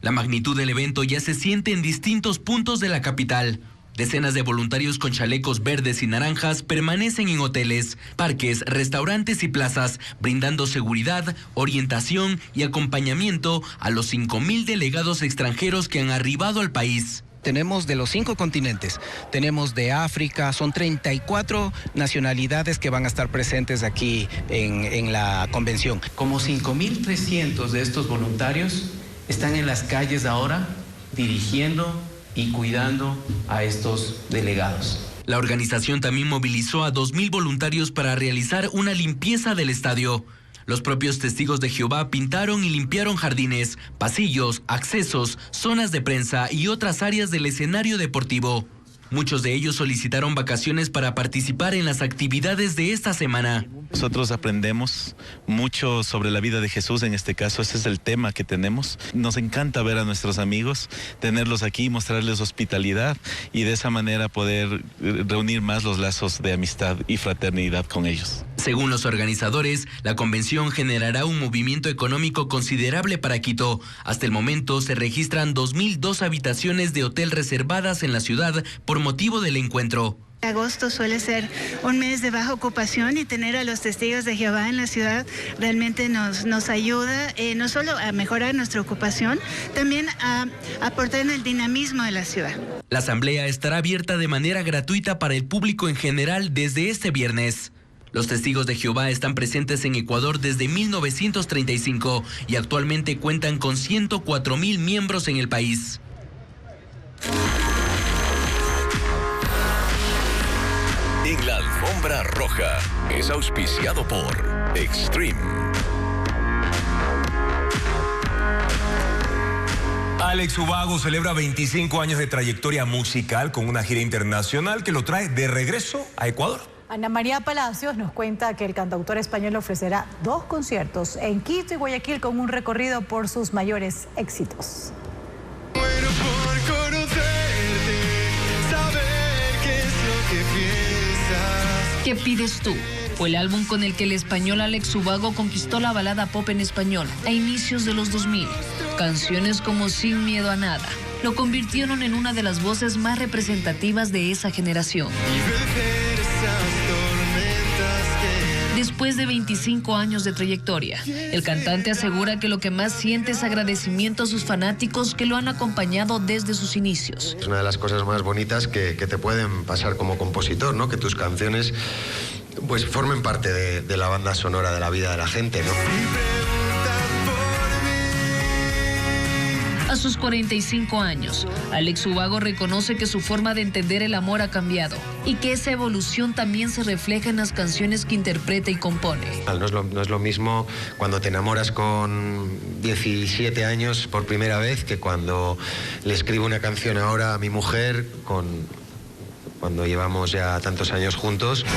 [SPEAKER 7] La magnitud del evento ya se siente en distintos puntos de la capital. Decenas de voluntarios con chalecos verdes y naranjas permanecen en hoteles, parques, restaurantes y plazas, brindando seguridad, orientación y acompañamiento a los 5.000 delegados extranjeros que han arribado al país.
[SPEAKER 9] Tenemos de los 5 continentes, tenemos de África, son 34 nacionalidades que van a estar presentes aquí en la convención.
[SPEAKER 10] Como 5.300 de estos voluntarios están en las calles ahora dirigiendo y cuidando a estos delegados.
[SPEAKER 7] La organización también movilizó a 2.000 voluntarios para realizar una limpieza del estadio. Los propios testigos de Jehová pintaron y limpiaron jardines, pasillos, accesos, zonas de prensa y otras áreas del escenario deportivo. Muchos de ellos solicitaron vacaciones para participar en las actividades de esta semana.
[SPEAKER 19] Nosotros aprendemos mucho sobre la vida de Jesús, en este caso ese es el tema que tenemos. Nos encanta ver a nuestros amigos, tenerlos aquí, mostrarles hospitalidad y de esa manera poder reunir más los lazos de amistad y fraternidad con ellos.
[SPEAKER 7] Según los organizadores, la convención generará un movimiento económico considerable para Quito. Hasta el momento se registran 2.002 habitaciones de hotel reservadas en la ciudad por motivo del encuentro.
[SPEAKER 22] Agosto suele ser un mes de baja ocupación y tener a los testigos de Jehová en la ciudad realmente nos ayuda no solo a mejorar nuestra ocupación, también a aportar en el dinamismo de la ciudad.
[SPEAKER 7] La asamblea estará abierta de manera gratuita para el público en general desde este viernes. Los testigos de Jehová están presentes en Ecuador desde 1935 y actualmente cuentan con 104.000 miembros en el país.
[SPEAKER 2] En la alfombra roja es auspiciado por Extreme.
[SPEAKER 1] Alex Ubago celebra 25 años de trayectoria musical con una gira internacional que lo trae de regreso a Ecuador.
[SPEAKER 3] Ana María Palacios nos cuenta que el cantautor español ofrecerá 2 conciertos en Quito y Guayaquil con un recorrido por sus mayores éxitos.
[SPEAKER 23] Bueno, por conocerte, saber qué es lo que piensas.
[SPEAKER 24] ¿Qué pides tú? Fue el álbum con el que el español Alex Ubago conquistó la balada pop en español a inicios de los 2000. Canciones como Sin Miedo a Nada lo convirtieron en una de las voces más representativas de esa generación. Después de 25 años de trayectoria, el cantante asegura que lo que más siente es agradecimiento a sus fanáticos que lo han acompañado desde sus inicios.
[SPEAKER 28] Es una de las cosas más bonitas que te pueden pasar como compositor, ¿no? Que tus canciones pues formen parte de la banda sonora de la vida de la gente, ¿no?
[SPEAKER 24] A sus 45 años, Alex Ubago reconoce que su forma de entender el amor ha cambiado y que esa evolución también se refleja en las canciones que interpreta y compone.
[SPEAKER 28] No es lo mismo cuando te enamoras con 17 años por primera vez que cuando le escribo una canción ahora a mi mujer cuando llevamos ya tantos años juntos.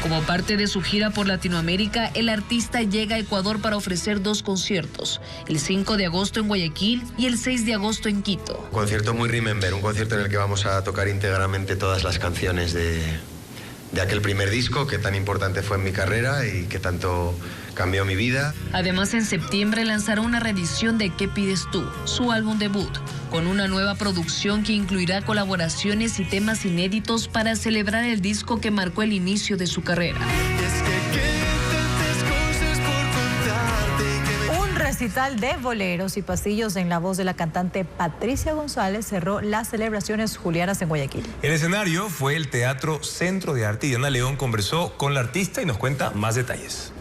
[SPEAKER 24] Como Como parte de su gira por Latinoamérica, el artista llega a Ecuador para ofrecer 2 conciertos, el 5 de agosto en Guayaquil y el 6 de agosto en Quito.
[SPEAKER 28] Un concierto muy Remember, un concierto en el que vamos a tocar íntegramente todas las canciones de aquel primer disco que tan importante fue en mi carrera y que tanto cambió mi vida.
[SPEAKER 24] Además, en septiembre lanzará una reedición de ¿Qué pides tú?, su álbum debut, con una nueva producción que incluirá colaboraciones y temas inéditos para celebrar el disco que marcó el inicio de su carrera.
[SPEAKER 3] Un recital de boleros y pasillos en la voz de la cantante Patricia González cerró las celebraciones julianas en Guayaquil.
[SPEAKER 1] El escenario fue el Teatro Centro de Arte y Diana León conversó con la artista y nos cuenta más detalles.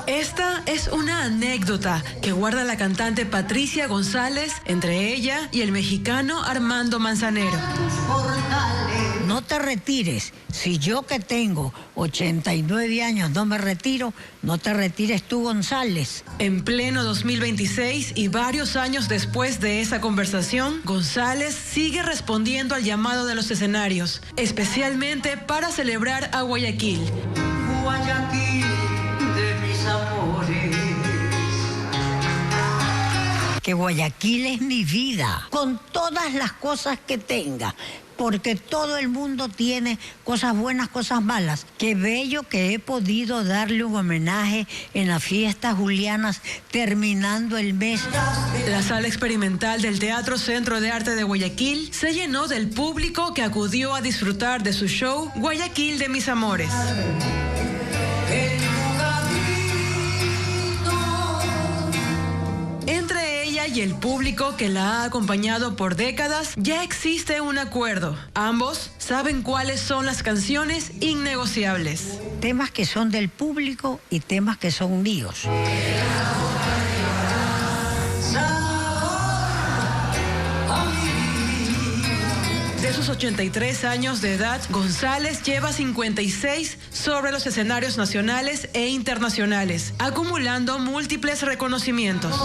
[SPEAKER 6] Esta es una anécdota que guarda la cantante Patricia González entre ella y el mexicano Armando Manzanero.
[SPEAKER 11] No te retires. Si yo que tengo 89 años no me retiro, no te retires tú, González.
[SPEAKER 6] En pleno 2026 y varios años después de esa conversación, González sigue respondiendo al llamado de los escenarios, especialmente para celebrar a Guayaquil.
[SPEAKER 11] Guayaquil de mis amores. Que Guayaquil es mi vida, con todas las cosas que tenga. Porque todo el mundo tiene cosas buenas, cosas malas. Qué bello que he podido darle un homenaje en las fiestas julianas terminando el mes.
[SPEAKER 6] La sala experimental del Teatro Centro de Arte de Guayaquil se llenó del público que acudió a disfrutar de su show Guayaquil de mis amores. Entre ella y el público que la ha acompañado por décadas, ya existe un acuerdo. Ambos saben cuáles son las canciones innegociables.
[SPEAKER 11] Temas que son del público y temas que son míos.
[SPEAKER 6] De sus 83 años de edad, González lleva 56 sobre los escenarios nacionales e internacionales, acumulando múltiples reconocimientos.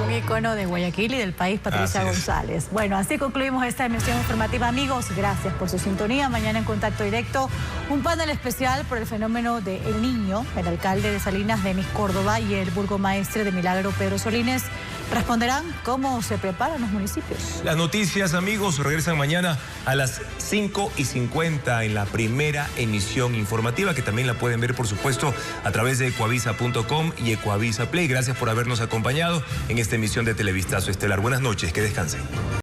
[SPEAKER 3] Un ícono de Guayaquil y del país, Patricia González. Bueno, así concluimos esta emisión informativa, amigos. Gracias por su sintonía. Mañana en Contacto Directo, un panel especial por el fenómeno de El Niño. El alcalde de Salinas, Denis Córdoba, y el burgomaestre de Milagro, Pedro Solines, responderán cómo se preparan los municipios.
[SPEAKER 1] Las noticias, amigos, regresan mañana a las 5:50 en la primera emisión informativa, que también la pueden ver, por supuesto, a través de ecuavisa.com y Ecuavisa Play. Gracias por habernos acompañado en esta emisión de Televistazo Estelar. Buenas noches, que descansen.